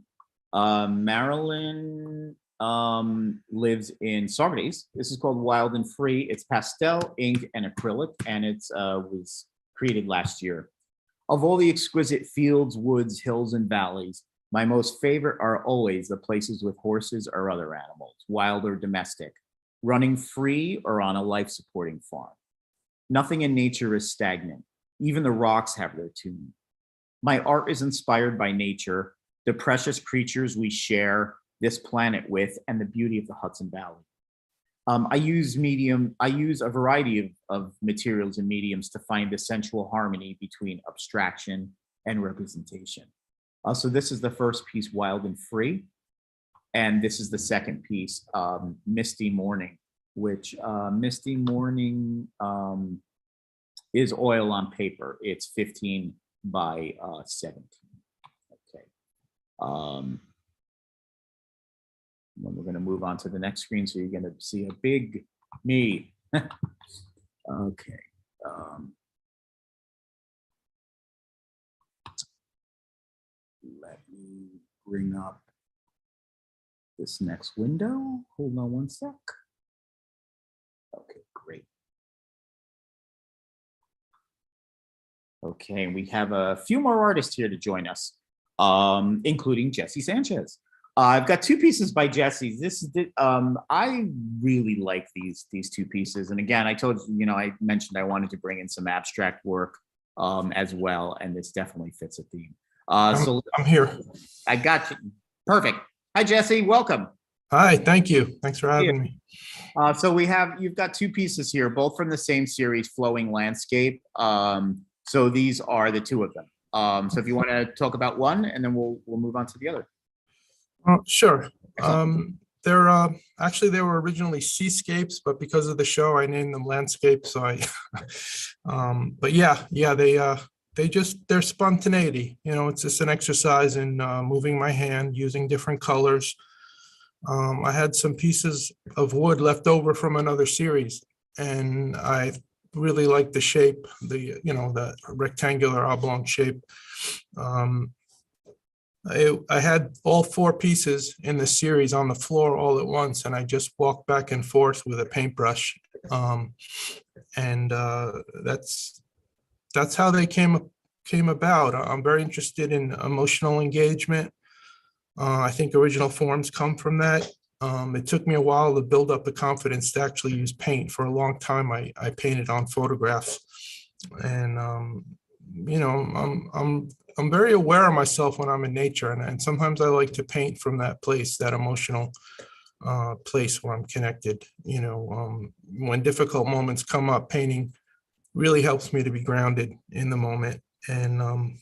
Marilyn lives in Saugerties. This is called Wild and Free. It's pastel, ink, and acrylic, and it's was created last year. Of all the exquisite fields, woods, hills, and valleys, my most favorite are always the places with horses or other animals, wild or domestic, running free or on a life-supporting farm. Nothing in nature is stagnant. Even the rocks have their tune. My art is inspired by nature, the precious creatures we share this planet with, and the beauty of the Hudson Valley. I use a variety of materials and mediums to find the sensual harmony between abstraction and representation. So this is the first piece, Wild and Free. And this is the second piece, Misty Morning, which Misty Morning is oil on paper. It's 15 by 17. Okay. Then we're going to move on to the next screen, so you're going to see a big me. Okay. Let me bring up this next window. Hold on one sec. Okay, great. Okay, we have a few more artists here to join us, including Jesse Sanchez. I've got two pieces by Jesse. This is I really like these two pieces. And again, I told you, I mentioned I wanted to bring in some abstract work as well, and this definitely fits a theme. So I'm here. I got you. Perfect. Hi, Jesse. Welcome. Hi. Thank you. Thanks for having me. So you've got two pieces here, both from the same series, Flowing Landscape. So these are the two of them. So if you want to talk about one, and then we'll move on to the other. Sure. They're actually, they were originally seascapes, but because of the show, I named them landscapes. So but yeah, their spontaneity. It's just an exercise in moving my hand, using different colors. I had some pieces of wood left over from another series, and I really like the shape, the rectangular oblong shape. I had all four pieces in the series on the floor all at once, and I just walked back and forth with a paintbrush. And that's how they came about. I'm very interested in emotional engagement. I think original forms come from that. It took me a while to build up the confidence to actually use paint. For a long time, I painted on photographs. you know, I'm very aware of myself when I'm in nature, and sometimes I like to paint from that place, that emotional place where I'm connected. You know, when difficult moments come up, painting really helps me to be grounded in the moment. And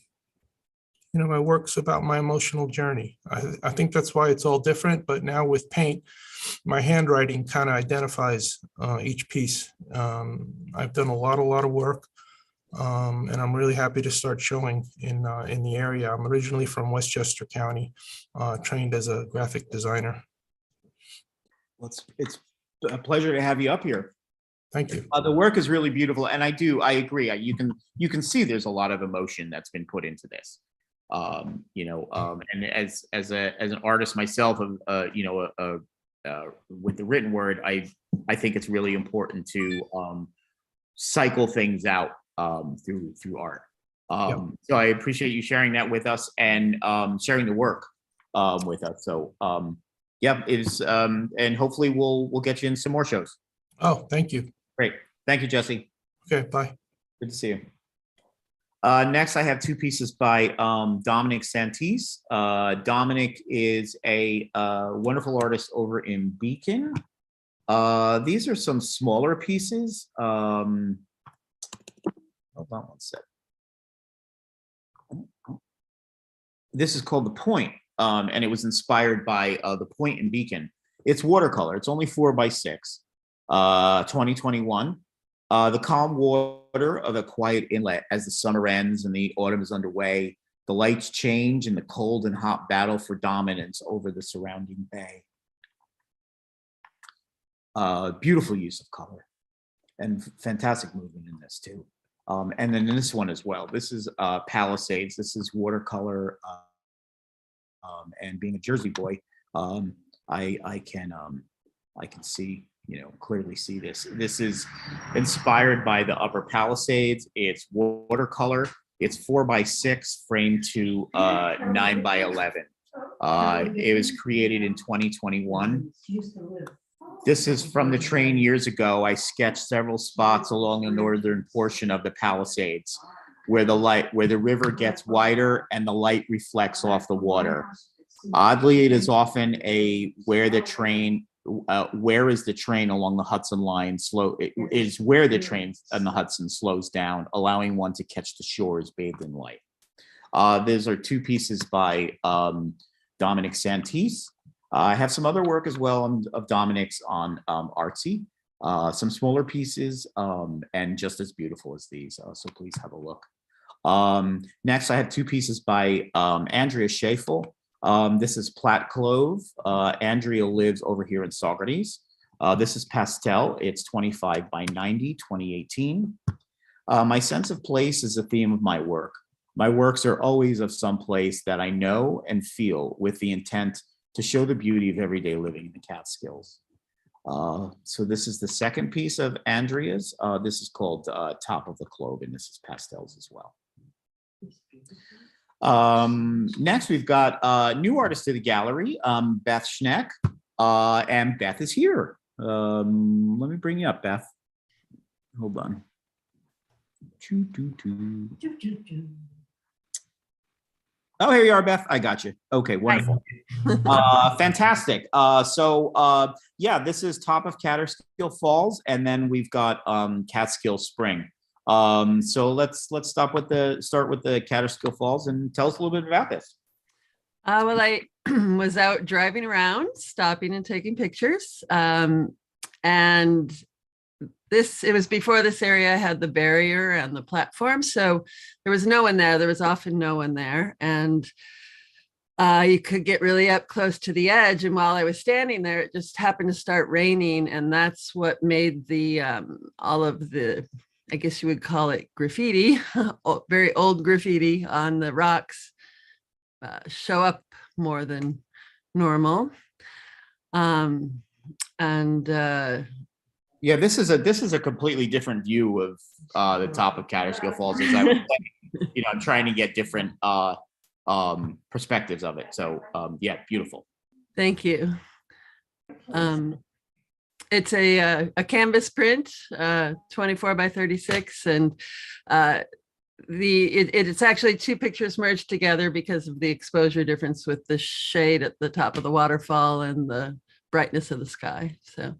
you know, my work's about my emotional journey. I think that's why it's all different. But now with paint, my handwriting kind of identifies each piece. I've done a lot of work. And I'm really happy to start showing in the area. I'm originally from Westchester County, trained as a graphic designer. Well, it's a pleasure to have you up here. Thank you. The work is really beautiful, and I agree. You can see there's a lot of emotion that's been put into this. You know, and as an artist myself, you know, with the written word, I think it's really important to cycle things out through art. So I appreciate you sharing that with us and sharing the work with us. So yeah, and hopefully we'll get you in some more shows. Oh, thank you. Great. Thank you, Jesse. Okay, bye. Good to see you. Next, I have two pieces by Dominic Santese. Dominic is a wonderful artist over in Beacon. These are some smaller pieces. Hold on one sec. This is called The Point, and it was inspired by The Point in Beacon. It's watercolor. It's only 4x6, 2021. The calm water of a quiet inlet as the summer ends and the autumn is underway. The lights change in the cold and hot battle for dominance over the surrounding bay. Beautiful use of color and fantastic movement in this too. And then in this one as well, this is Palisades. This is watercolor, and being a Jersey boy, I can see, you know, clearly see this. This is inspired by the Upper Palisades. It's watercolor. It's 4x6 framed to 9x11. It was created in 2021. This is from the train years ago. I sketched several spots along the northern portion of the Palisades where the river gets wider and the light reflects off the water. Oddly, it is often where is the train along the Hudson line is where the train on the Hudson slows down, allowing one to catch the shores bathed in light. Those are two pieces by Dominic Santese. I have some other work as well of Dominic's on Artsy, some smaller pieces, and just as beautiful as these. So please have a look. Next, I have two pieces by Andrea Schafel. This is Platte Clove. Andrea lives over here in Saugerties. This is pastel. It's 25x90, 2018. My sense of place is the theme of my work. My works are always of some place that I know and feel with the intent to show the beauty of everyday living in the Catskills. So this is the second piece of Andrea's. This is called Top of the Clove, and this is pastels as well. Next, we've got a new artist to the gallery, Beth Schneck, and Beth is here. Let me bring you up, Beth. Hold on. Oh, here you are, Beth. I got you. Okay, wonderful. Fantastic. Yeah, this is top of Kaaterskill Falls, and then we've got Catskill Spring. So let's start with the Kaaterskill Falls and tell us a little bit about this. Well, I was out driving around, stopping and taking pictures. And it was before this area had the barrier and the platform. So there was no one there. There was often no one there. And you could get really up close to the edge. And while I was standing there, it just happened to start raining. And that's what made the all of the, I guess you would call it graffiti, very old graffiti on the rocks show up more than normal. Yeah, this is a completely different view of the top of Kaaterskill Falls. As I was saying, you know, I'm trying to get different perspectives of it. So yeah, beautiful. Thank you. It's a canvas print, 24 by 36, and it's actually two pictures merged together because of the exposure difference with the shade at the top of the waterfall and the brightness of the sky. So.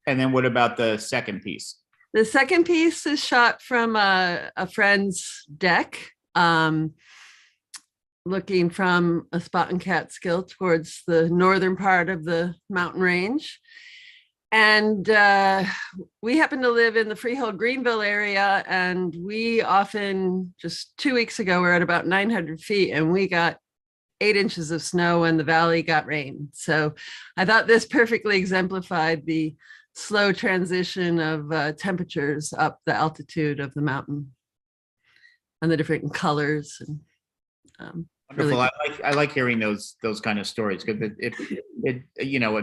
And then what about the second piece? The second piece is shot from a friend's deck, looking from a spot in Kaaterskill towards the northern part of the mountain range. And we happen to live in the Freehold Greenville area, and we often, just 2 weeks ago, we're at about 900 feet, and we got 8 inches of snow and the valley got rain. So I thought this perfectly exemplified the slow transition of temperatures up the altitude of the mountain and the different colors. And wonderful. Really, I like hearing those kind of stories because it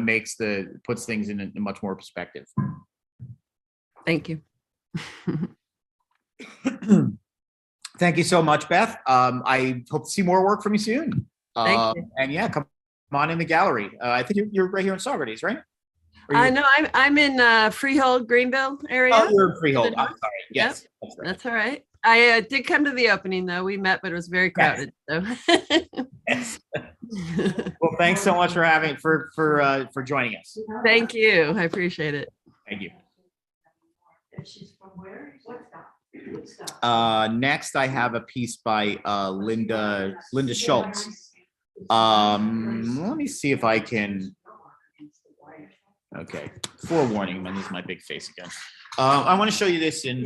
makes puts things in a much more perspective. Thank you. Thank you so much, Beth. I hope to see more work from you soon. Thank you. And yeah, come on in the gallery. I think you're right here in Saugerties, right? No, I'm in Freehold, Greenville area. Oh, you're in Freehold. I'm sorry. Yes, yep. That's all right. I did come to the opening though. We met, but it was very crowded. Yes. So. Yes. Well, thanks so much for joining us. Thank you. I appreciate it. Thank you. Next, I have a piece by Linda Schultz. Let me see if I can. Okay, forewarning, this is my big face again. I want to show you this in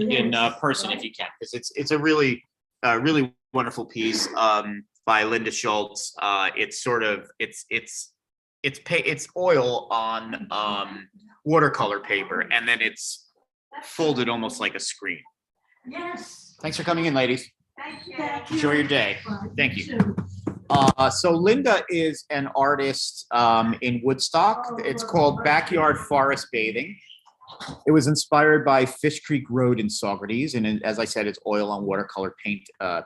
person if you can, because it's a really wonderful piece by Linda Schultz. It's sort of it's oil on watercolor paper, and then it's folded almost like a screen. Yes. Thanks for coming in, ladies. Thank you. Enjoy your day. Thank you. So Linda is an artist in Woodstock. It's called Backyard Forest Bathing. It was inspired by Fish Creek Road in Saugerties, and as I said, it's oil on watercolor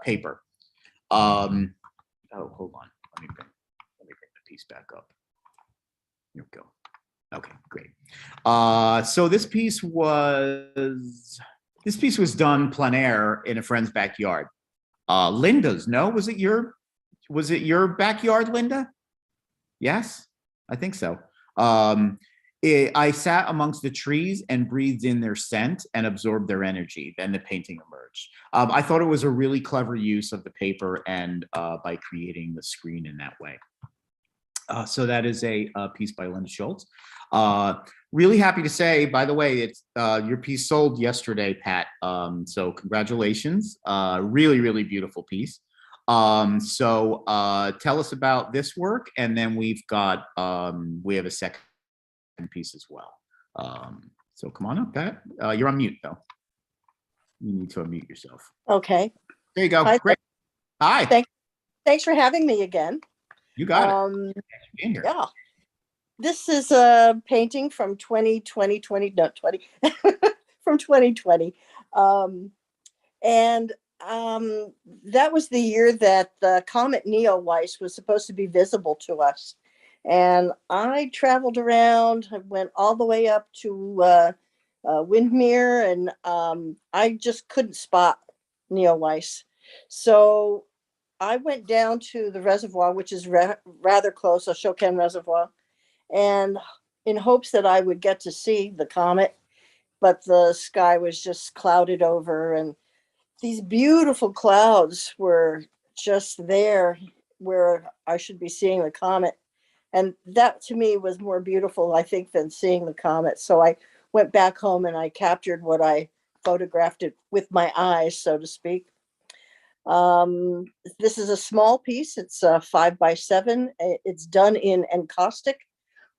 paper. Oh, hold on. Let me bring the piece back up. Here we go. Okay, great. So this piece was done plein air in a friend's backyard. Linda's, no? Was it your backyard, Linda? Yes, I think so. I sat amongst the trees and breathed in their scent and absorbed their energy. Then the painting emerged. I thought it was a really clever use of the paper and by creating the screen in that way. So that is a piece by Linda Schultz. Really happy to say, by the way, it's your piece sold yesterday, Pat. So congratulations. Really, really beautiful piece. So tell us about this work, and then we have a second piece as well. So come on up, Pat. You're on mute though. You need to unmute yourself. Okay. There you go. Hi. Great. Hi. Thanks for having me again. You got it. Thanks for being here. Yeah. This is a painting from 2020. And that was the year that the comet Neowise was supposed to be visible to us. And I traveled around, I went all the way up to Windmere, and I just couldn't spot Neowise. So I went down to the reservoir, which is rather close, Ashokan Reservoir, and in hopes that I would get to see the comet, but the sky was just clouded over, and these beautiful clouds were just there where I should be seeing the comet. And that to me was more beautiful, I think, than seeing the comet. So I went back home and I captured what I photographed it with my eyes, so to speak. This is a small piece. It's 5x7. It's done in encaustic,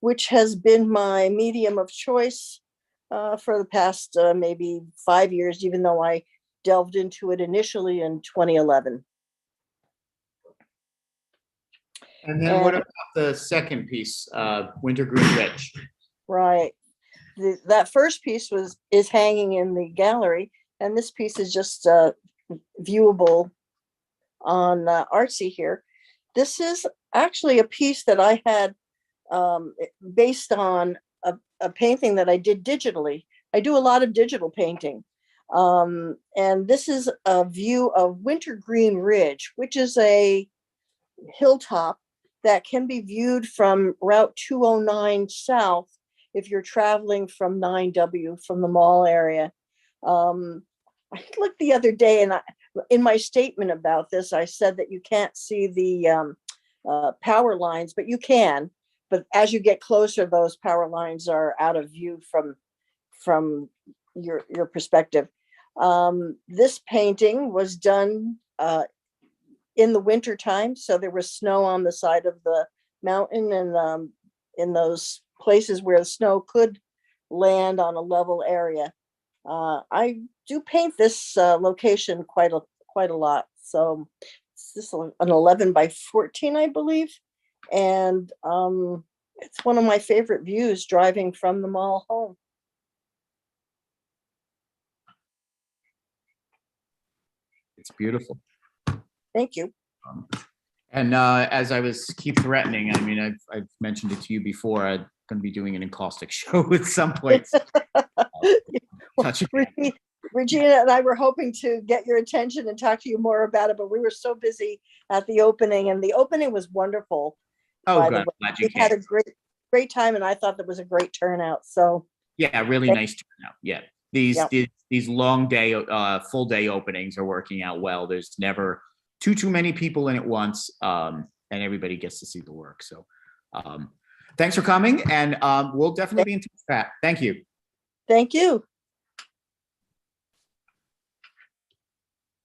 which has been my medium of choice for the past maybe 5 years, even though I delved into it initially in 2011. And then what about the second piece, Wintergreen Ridge? Right. That first piece is hanging in the gallery, and this piece is just viewable on Artsy here. This is actually a piece that I had based on a painting that I did digitally. I do a lot of digital painting. And this is a view of Wintergreen Ridge, which is a hilltop that can be viewed from Route 209 south if you're traveling from 9W from the mall area. I looked the other day, and in my statement about this, I said that you can't see the power lines, but you can. But as you get closer, those power lines are out of view from your perspective. This painting was done in the winter time, so there was snow on the side of the mountain, and in those places where the snow could land on a level area. I do paint this location quite a lot. So this is an 11 by 14, I believe, and it's one of my favorite views driving from the mall home. It's beautiful. Thank you. And as I keep threatening, I mean, I've mentioned it to you before, I'm going to be doing an encaustic show at some point. Regina and I were hoping to get your attention and talk to you more about it, but we were so busy at the opening, and the opening was wonderful. Oh, good. Glad you we had a great time, and I thought that was a great turnout. So yeah, really nice turnout. Yeah, these long day, full day openings are working out well. There's never too many people in at once, and everybody gets to see the work. So thanks for coming, and we'll definitely be in touch, Pat. Thank you. Thank you.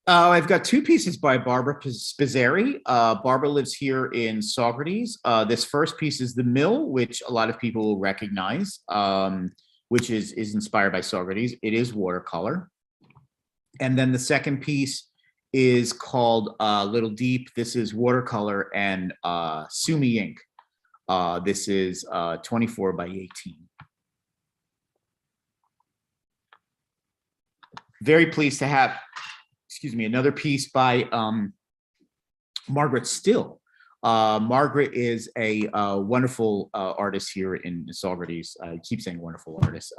I've got two pieces by Barbara Spizzeri. Barbara lives here in Saugerties. This first piece is The Mill, which a lot of people will recognize, which is inspired by Saugerties. It is watercolor. And then the second piece is called Little Deep. This is watercolor and Sumi ink. This is 24 by 18. Very pleased to have, another piece by Margaret Still. Margaret is a wonderful artist here in Saugerties. I keep saying wonderful artist,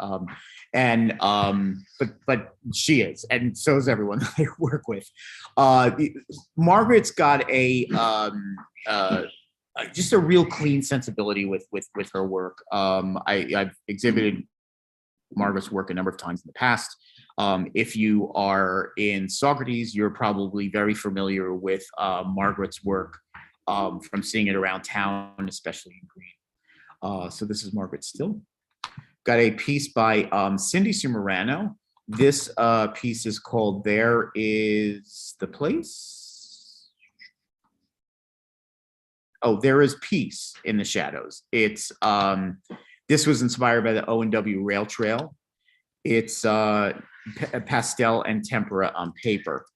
but she is, and so is everyone that I work with. Margaret's got just a real clean sensibility with her work. I've exhibited Margaret's work a number of times in the past. If you are in Saugerties, you're probably very familiar with Margaret's work from seeing it around town, especially in green. So this is Margaret Still. Got a piece by Cindy Sumerano. This piece is called There Is the Place. Oh, There Is Peace in the Shadows. It's this was inspired by the O&W Rail Trail. It's pastel and tempera on paper.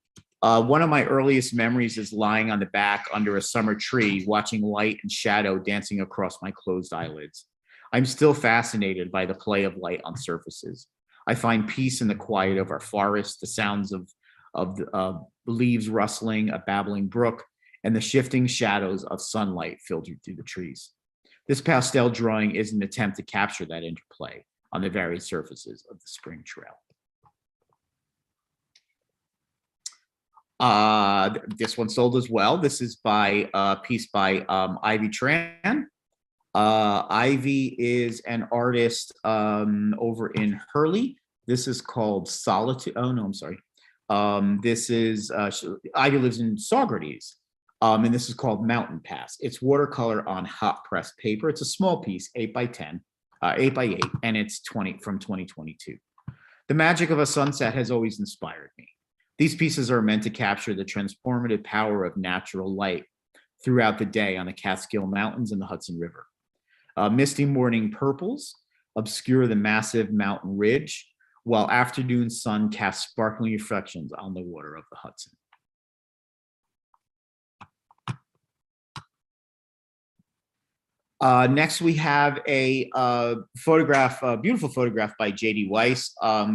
One of my earliest memories is lying on the back under a summer tree, watching light and shadow dancing across my closed eyelids. I'm still fascinated by the play of light on surfaces. I find peace in the quiet of our forest, the sounds of the leaves rustling, a babbling brook, and the shifting shadows of sunlight filtered through the trees. This pastel drawing is an attempt to capture that interplay on the various surfaces of the spring trail. This one sold as well. This is by a piece by Ivy Tran. Ivy is an artist over in Hurley. This is called Solitude. Oh no, I'm sorry. This is Ivy lives in Saugerties, and this is called Mountain Pass. It's watercolor on hot press paper. It's a small piece, 8 by 10, 8 by 8, and it's from 2022. The magic of a sunset has always inspired me. These pieces are meant to capture the transformative power of natural light throughout the day on the Kaaterskill Mountains and the Hudson River. Misty morning purples obscure the massive mountain ridge, while afternoon sun casts sparkling reflections on the water of the Hudson. Next, we have a photograph, a beautiful photograph by J.D. Weiss.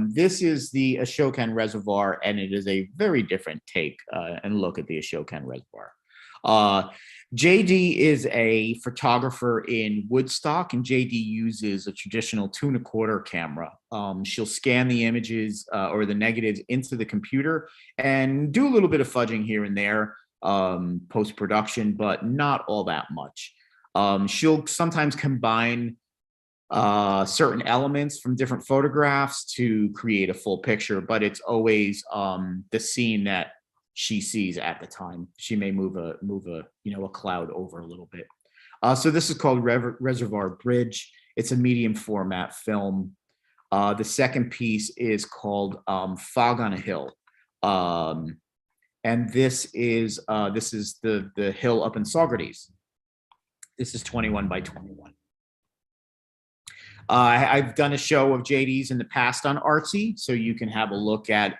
This is the Ashokan Reservoir, and it is a very different take and look at the Ashokan Reservoir. JD is a photographer in Woodstock, and JD uses a traditional 2.25 camera. She'll scan the images or the negatives into the computer and do a little bit of fudging here and there, post-production, but not all that much. She'll sometimes combine certain elements from different photographs to create a full picture, but it's always the scene that she sees at the time. She may move a cloud over a little bit. So this is called Reservoir Bridge. It's a medium format film. The second piece is called Fog on a Hill. And this is the hill up in Saugerties. This is 21 by 21. I've done a show of JD's in the past on Artsy, so you can have a look at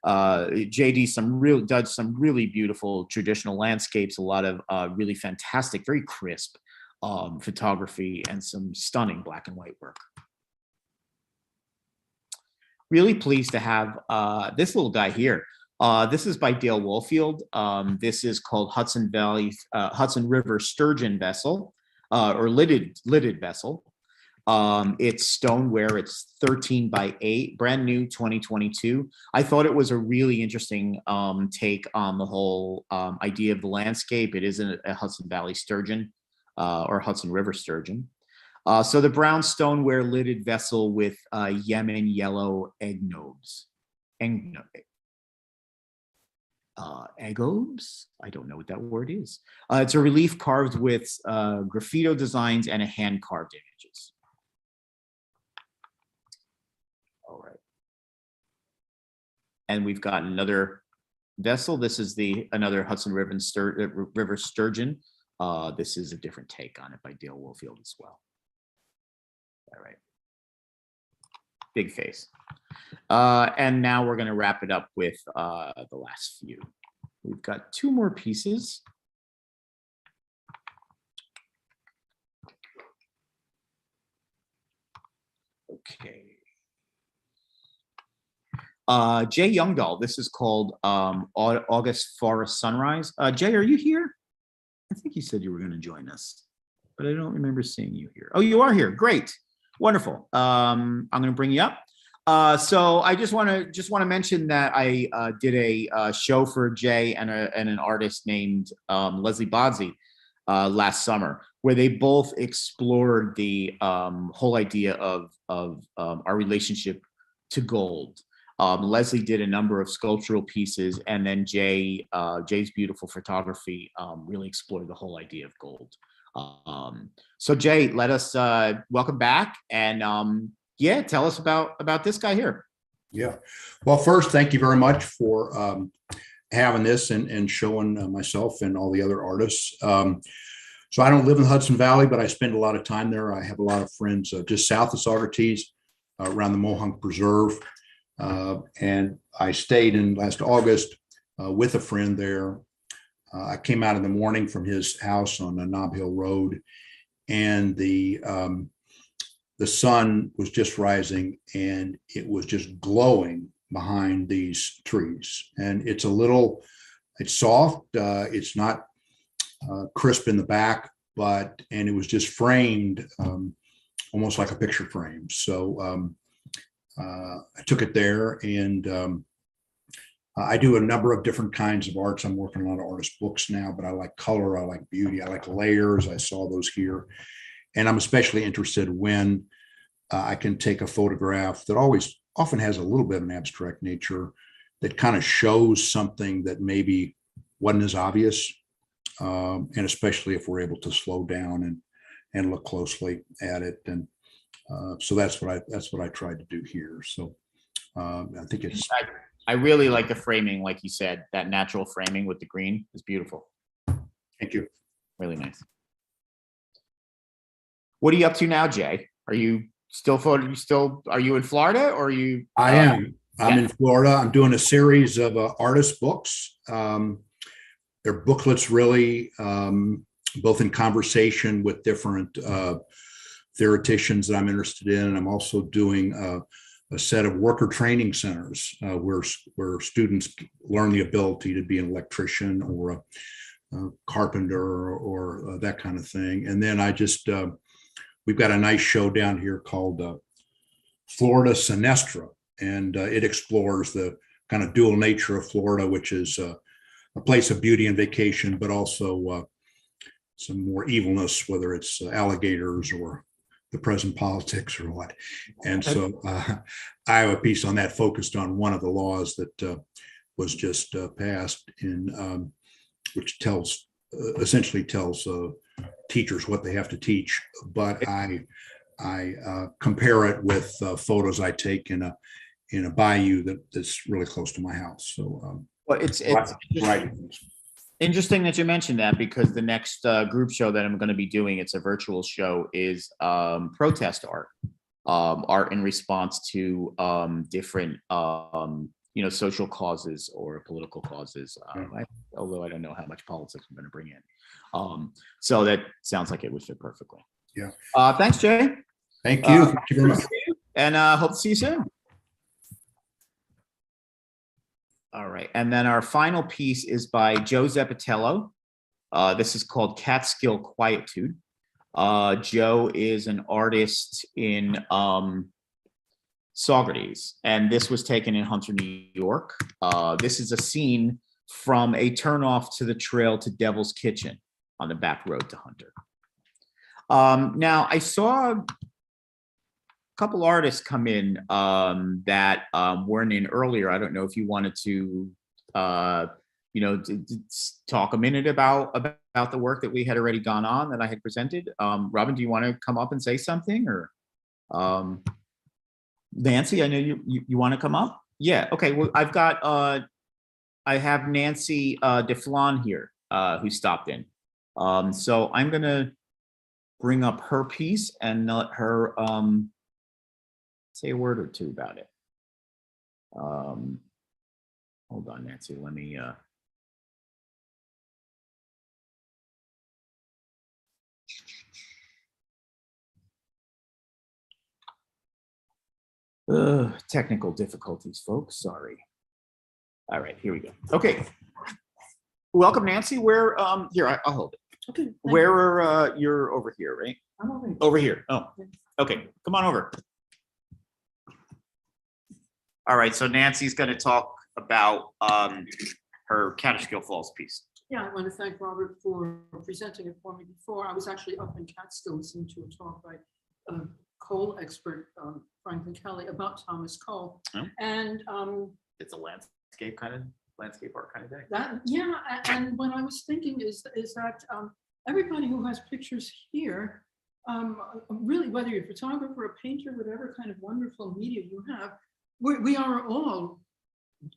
JD does some really beautiful traditional landscapes, a lot of really fantastic, very crisp photography, and some stunning black and white work. Really pleased to have this little guy here. This is by Dale Woolfield. This is called Hudson River Sturgeon Vessel, or lidded vessel. It's stoneware. It's 13 by 8, brand new, 2022. I thought it was a really interesting take on the whole idea of the landscape. It isn't a Hudson Valley sturgeon or Hudson River sturgeon. So the brown stoneware lidded vessel with Yemen yellow eggobes. Eggobes? I don't know what that word is. It's a relief carved with graffito designs and a hand carved images. All right. And we've got another vessel. This is another Hudson River sturgeon. This is a different take on it by Dale Woolfield as well. All right. Big face. And now we're going to wrap it up with the last few. We've got 2 more pieces. Okay. Jay Youngdahl, this is called August Forest Sunrise. Jay, are you here? I think you said you were going to join us, but I don't remember seeing you here. Oh, you are here. Great. Wonderful. I'm going to bring you up. So I just want to mention that I did a show for Jay and an artist named Leslie Bodsey last summer, where they both explored the whole idea of our relationship to gold. Leslie did a number of sculptural pieces, and then Jay's beautiful photography really explored the whole idea of gold. So Jay, let us welcome back, and yeah, tell us about this guy here. Yeah, well, first, thank you very much for having this and showing myself and all the other artists. So I don't live in the Hudson Valley, but I spend a lot of time there. I have a lot of friends just south of Saugerties, around the Mohonk Preserve. And I stayed in last August with a friend there. I came out in the morning from his house on the Nob Hill Road, and the sun was just rising, and it was just glowing behind these trees. And it's soft. It's not crisp in the back, and it was just framed almost like a picture frame. So I took it there, and I do a number of different kinds of arts. I'm working on a lot of artist books now, but I like color, I like beauty, I like layers. I saw those here. And I'm especially interested when I can take a photograph that often has a little bit of an abstract nature that kind of shows something that maybe wasn't as obvious. And especially if we're able to slow down and look closely at it. And so that's what I tried to do here. So I think I really like the framing, like you said, that natural framing with the green is beautiful. Thank you. Really nice. What are you up to now, Jay? Are you are you in Florida, or are you? I am. I'm in Florida. I'm doing a series of artist books. They're booklets, really, both in conversation with different theoreticians that I'm interested in. And I'm also doing a set of worker training centers where students learn the ability to be an electrician or carpenter or that kind of thing. And then I just, we've got a nice show down here called Florida Sinestra, and it explores the kind of dual nature of Florida, which is a place of beauty and vacation, but also some more evilness, whether it's alligators or the present politics or what. And so I have a piece on that focused on one of the laws that was just passed in, which essentially tells teachers what they have to teach. But I compare it with photos I take in a bayou that's really close to my house. So well, it's right. Interesting that you mentioned that, because the next group show that I'm going to be doing, it's a virtual show, is protest art, art in response to different social causes or political causes. Although I don't know how much politics I'm going to bring in. So that sounds like it would fit perfectly. Yeah. Thanks, Jay. Thank you. Thank you very much. And hope to see you soon. All right. And then our final piece is by Joe Zepatello. This is called Kaaterskill Quietude. Joe is an artist in Saugerties, and this was taken in Hunter, New York. This is a scene from a turnoff to the trail to Devil's Kitchen on the back road to Hunter. Now, I saw a couple artists come in that weren't in earlier. I don't know if you wanted to, talk a minute about the work that we had already gone on that I had presented. Robin, do you want to come up and say something, or Nancy? I know you want to come up. Yeah. Okay. Well, I have Nancy DeFlon here who stopped in. So I'm gonna bring up her piece and let her say a word or two about it. Hold on, Nancy. Let me. Technical difficulties, folks. Sorry. All right, here we go. Okay. Welcome, Nancy. Where? Here, I'll hold it. Okay. Where are you're over here, right? I'm over here. Over here. Oh, okay. Come on over. All right. So Nancy's going to talk about her Kaaterskill Falls piece. Yeah, I want to thank Robert for presenting it for me before. I was actually up in Catskill listening to a talk by coal expert Franklin Kelly about Thomas Cole. Oh. And it's a landscape art kind of thing. That, yeah, and what I was thinking is that everybody who has pictures here, really, whether you're a photographer, a painter, whatever kind of wonderful media you have, we are all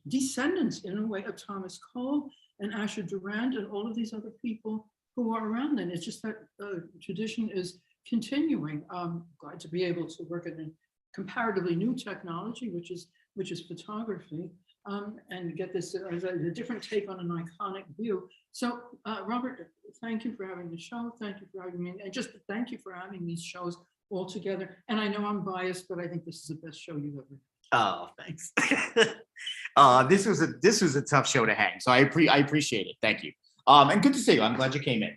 descendants in a way of Thomas Cole and Asher Durand and all of these other people who are around then. It's just that tradition is continuing. I'm glad to be able to work in a comparatively new technology, which is photography, and get this as a different take on an iconic view. So Robert, thank you for having the show. Thank you for having me, and just thank you for having these shows all together. And I know I'm biased, but I think this is the best show you've ever had. Oh, thanks. This was a tough show to hang, so I appreciate it. Thank you. And good to see you. I'm glad you came in.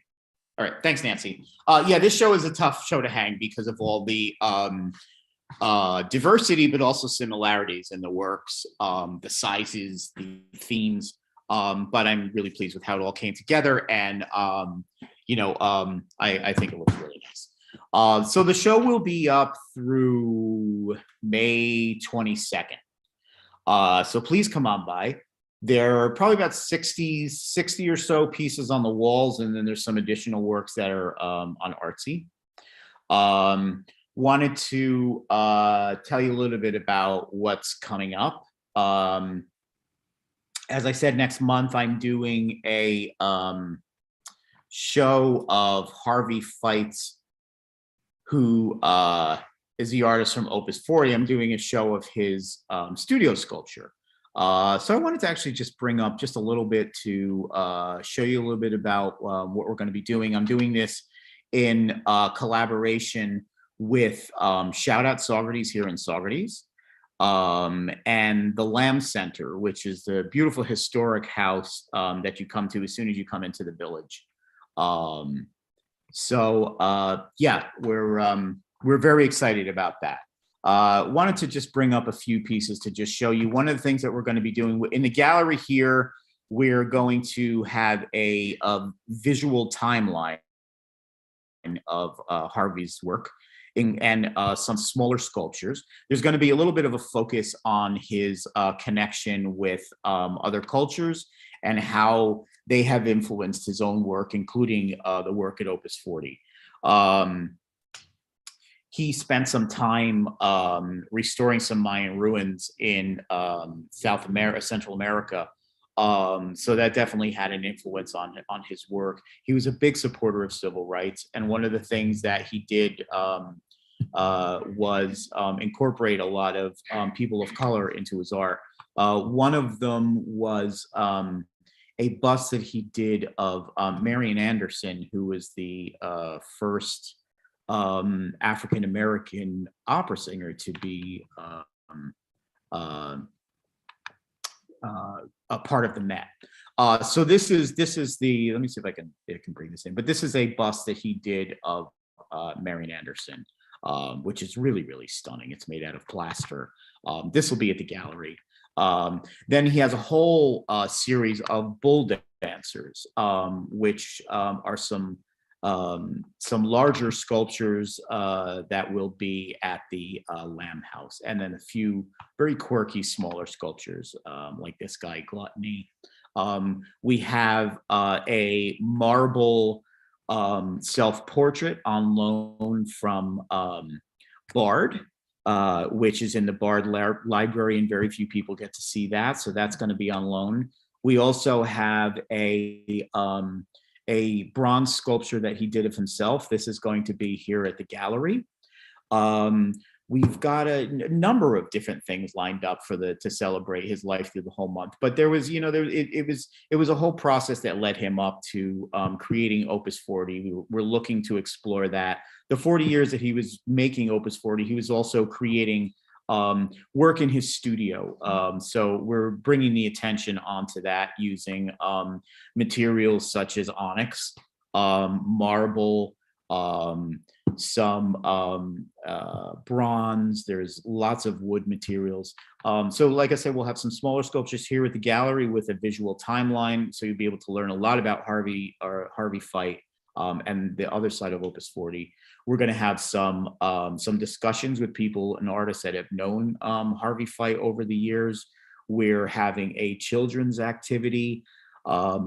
All right, thanks, Nancy. Yeah, this show is a tough show to hang because of all the diversity, but also similarities in the works, the sizes, the themes. But I'm really pleased with how it all came together, and I think it looks really nice. So the show will be up through May 22nd. So please come on by. There are probably about 60 or so pieces on the walls, and then there's some additional works that are on Artsy. Wanted to tell you a little bit about what's coming up. As I said, next month I'm doing a show of Harvey Feitz, who is the artist from Opus 40. I'm doing a show of his studio sculpture. So I wanted to actually just bring up just a little bit to show you a little bit about what we're going to be doing. I'm doing this in collaboration with Shout Out Saugerties here in Saugerties. and the Lamb Center, which is the beautiful historic house that you come to as soon as you come into the village. Yeah, we're very excited about that. Wanted to just bring up a few pieces to just show you one of the things that we're going to be doing in the gallery here. We're going to have a visual timeline of Harvey's work and some smaller sculptures. There's going to be a little bit of a focus on his connection with other cultures and how they have influenced his own work, including the work at Opus 40. He spent some time restoring some Mayan ruins in Central America. So that definitely had an influence on his work. He was a big supporter of civil rights. And one of the things that he did was incorporate a lot of people of color into his art. One of them was a bust that he did of Marian Anderson, who was the first African-American opera singer to be a part of the Met. So this is the, let me see if I can bring this in, but this is a bust that he did of Marian Anderson, which is really, really stunning. It's made out of plaster. This will be at the gallery. Then he has a whole series of bull dancers, which are some larger sculptures that will be at the Lamb House, and then a few very quirky smaller sculptures like this guy Gluttony. We have a marble self-portrait on loan from Bard, which is in the Bard Library, and very few people get to see that, so that's going to be on loan. We also have a bronze sculpture that he did of himself. This is going to be here at the gallery. We've got a number of different things lined up to celebrate his life through the whole month. But there was, it was a whole process that led him up to creating Opus 40. We're looking to explore that. The 40 years that he was making Opus 40, he was also creating work in his studio. So we're bringing the attention onto that using materials such as onyx, marble, some bronze. There's lots of wood materials. So like I said, we'll have some smaller sculptures here at the gallery with a visual timeline, so you'll be able to learn a lot about Harvey Fite and the other side of Opus 40. We're going to have some discussions with people and artists that have known Harvey Fite over the years. We're having a children's activity that's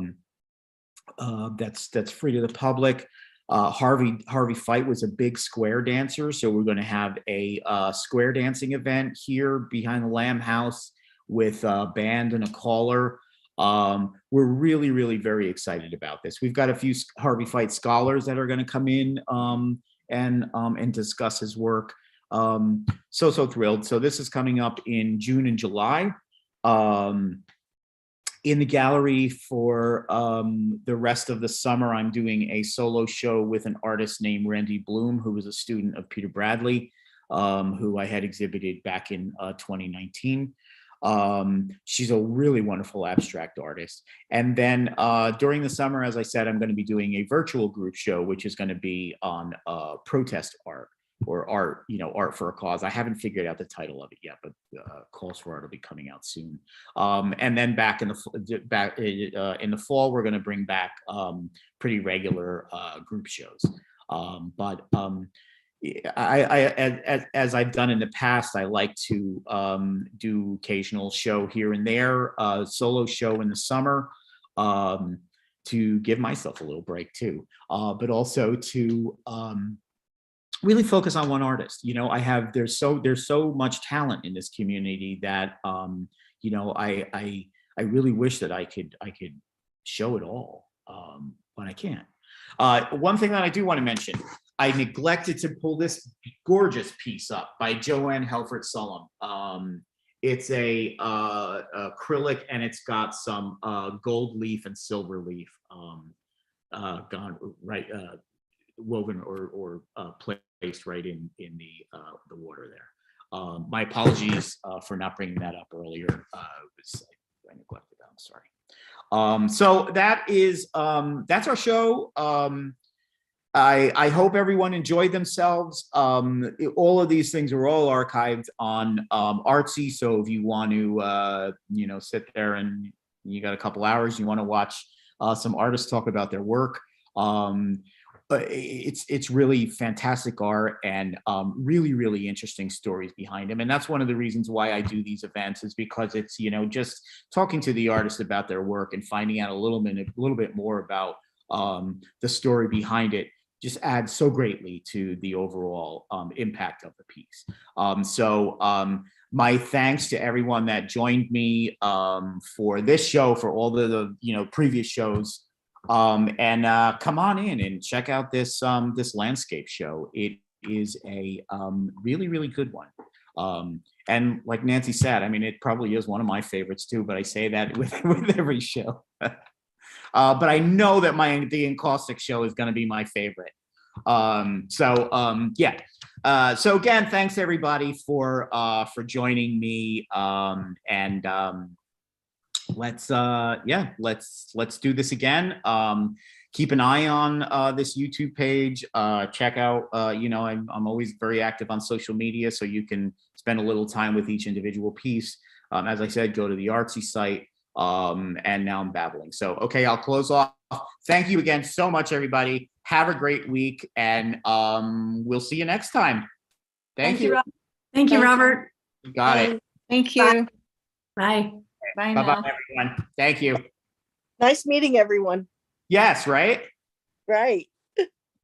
free to the public. Harvey Fite was a big square dancer, so we're going to have a square dancing event here behind the Lamb House with a band and a caller. We're really, really very excited about this. We've got a few Harvey Fite scholars that are going to come in and discuss his work. So thrilled. So this is coming up in June and July. In the gallery for the rest of the summer, I'm doing a solo show with an artist named Randy Bloom, who was a student of Peter Bradley, who I had exhibited back in 2019. She's a really wonderful abstract artist. And then during the summer, as I said, I'm going to be doing a virtual group show, which is going to be on protest art, or art, art for a cause. I haven't figured out the title of it yet, but calls for art will be coming out soon. And then back in the fall, we're going to bring back pretty regular group shows. As I've done in the past, I like to do occasional show here and there, solo show in the summer, to give myself a little break too, but also to really focus on one artist. There's so much talent in this community that I really wish that I could show it all, but I can't. One thing that I do want to mention, I neglected to pull this gorgeous piece up by Joanne Helfert Sullum. It's a acrylic, and it's got some gold leaf and silver leaf woven or placed right in the water there. My apologies for not bringing that up earlier. I neglected that. I'm sorry. So that's our show. I hope everyone enjoyed themselves. All of these things are all archived on Artsy. So if you want to, sit there and you got a couple hours, you want to watch some artists talk about their work. It's really fantastic art and really, really interesting stories behind them. And that's one of the reasons why I do these events, is because it's, just talking to the artists about their work and finding out a little bit more about the story behind it just adds so greatly to the overall impact of the piece. My thanks to everyone that joined me for this show, for all the previous shows. And come on in and check out this landscape show. It is a really, really good one. And like Nancy said, I mean, it probably is one of my favorites too, but I say that with every show. But I know that the Encaustic show is going to be my favorite. So again, thanks everybody for joining me. Let's do this again. Keep an eye on this YouTube page. Check out, I'm always very active on social media, so you can spend a little time with each individual piece. As I said, go to the Artsy site. And now I'm babbling. So, okay, I'll close off. Thank you again so much, everybody. Have a great week, and we'll see you next time. Thank you. Thank you, Robert. You got it. Thank you. Bye. Bye Bye-bye, now. everyone. Thank you. Nice meeting everyone. Yes, right? Right.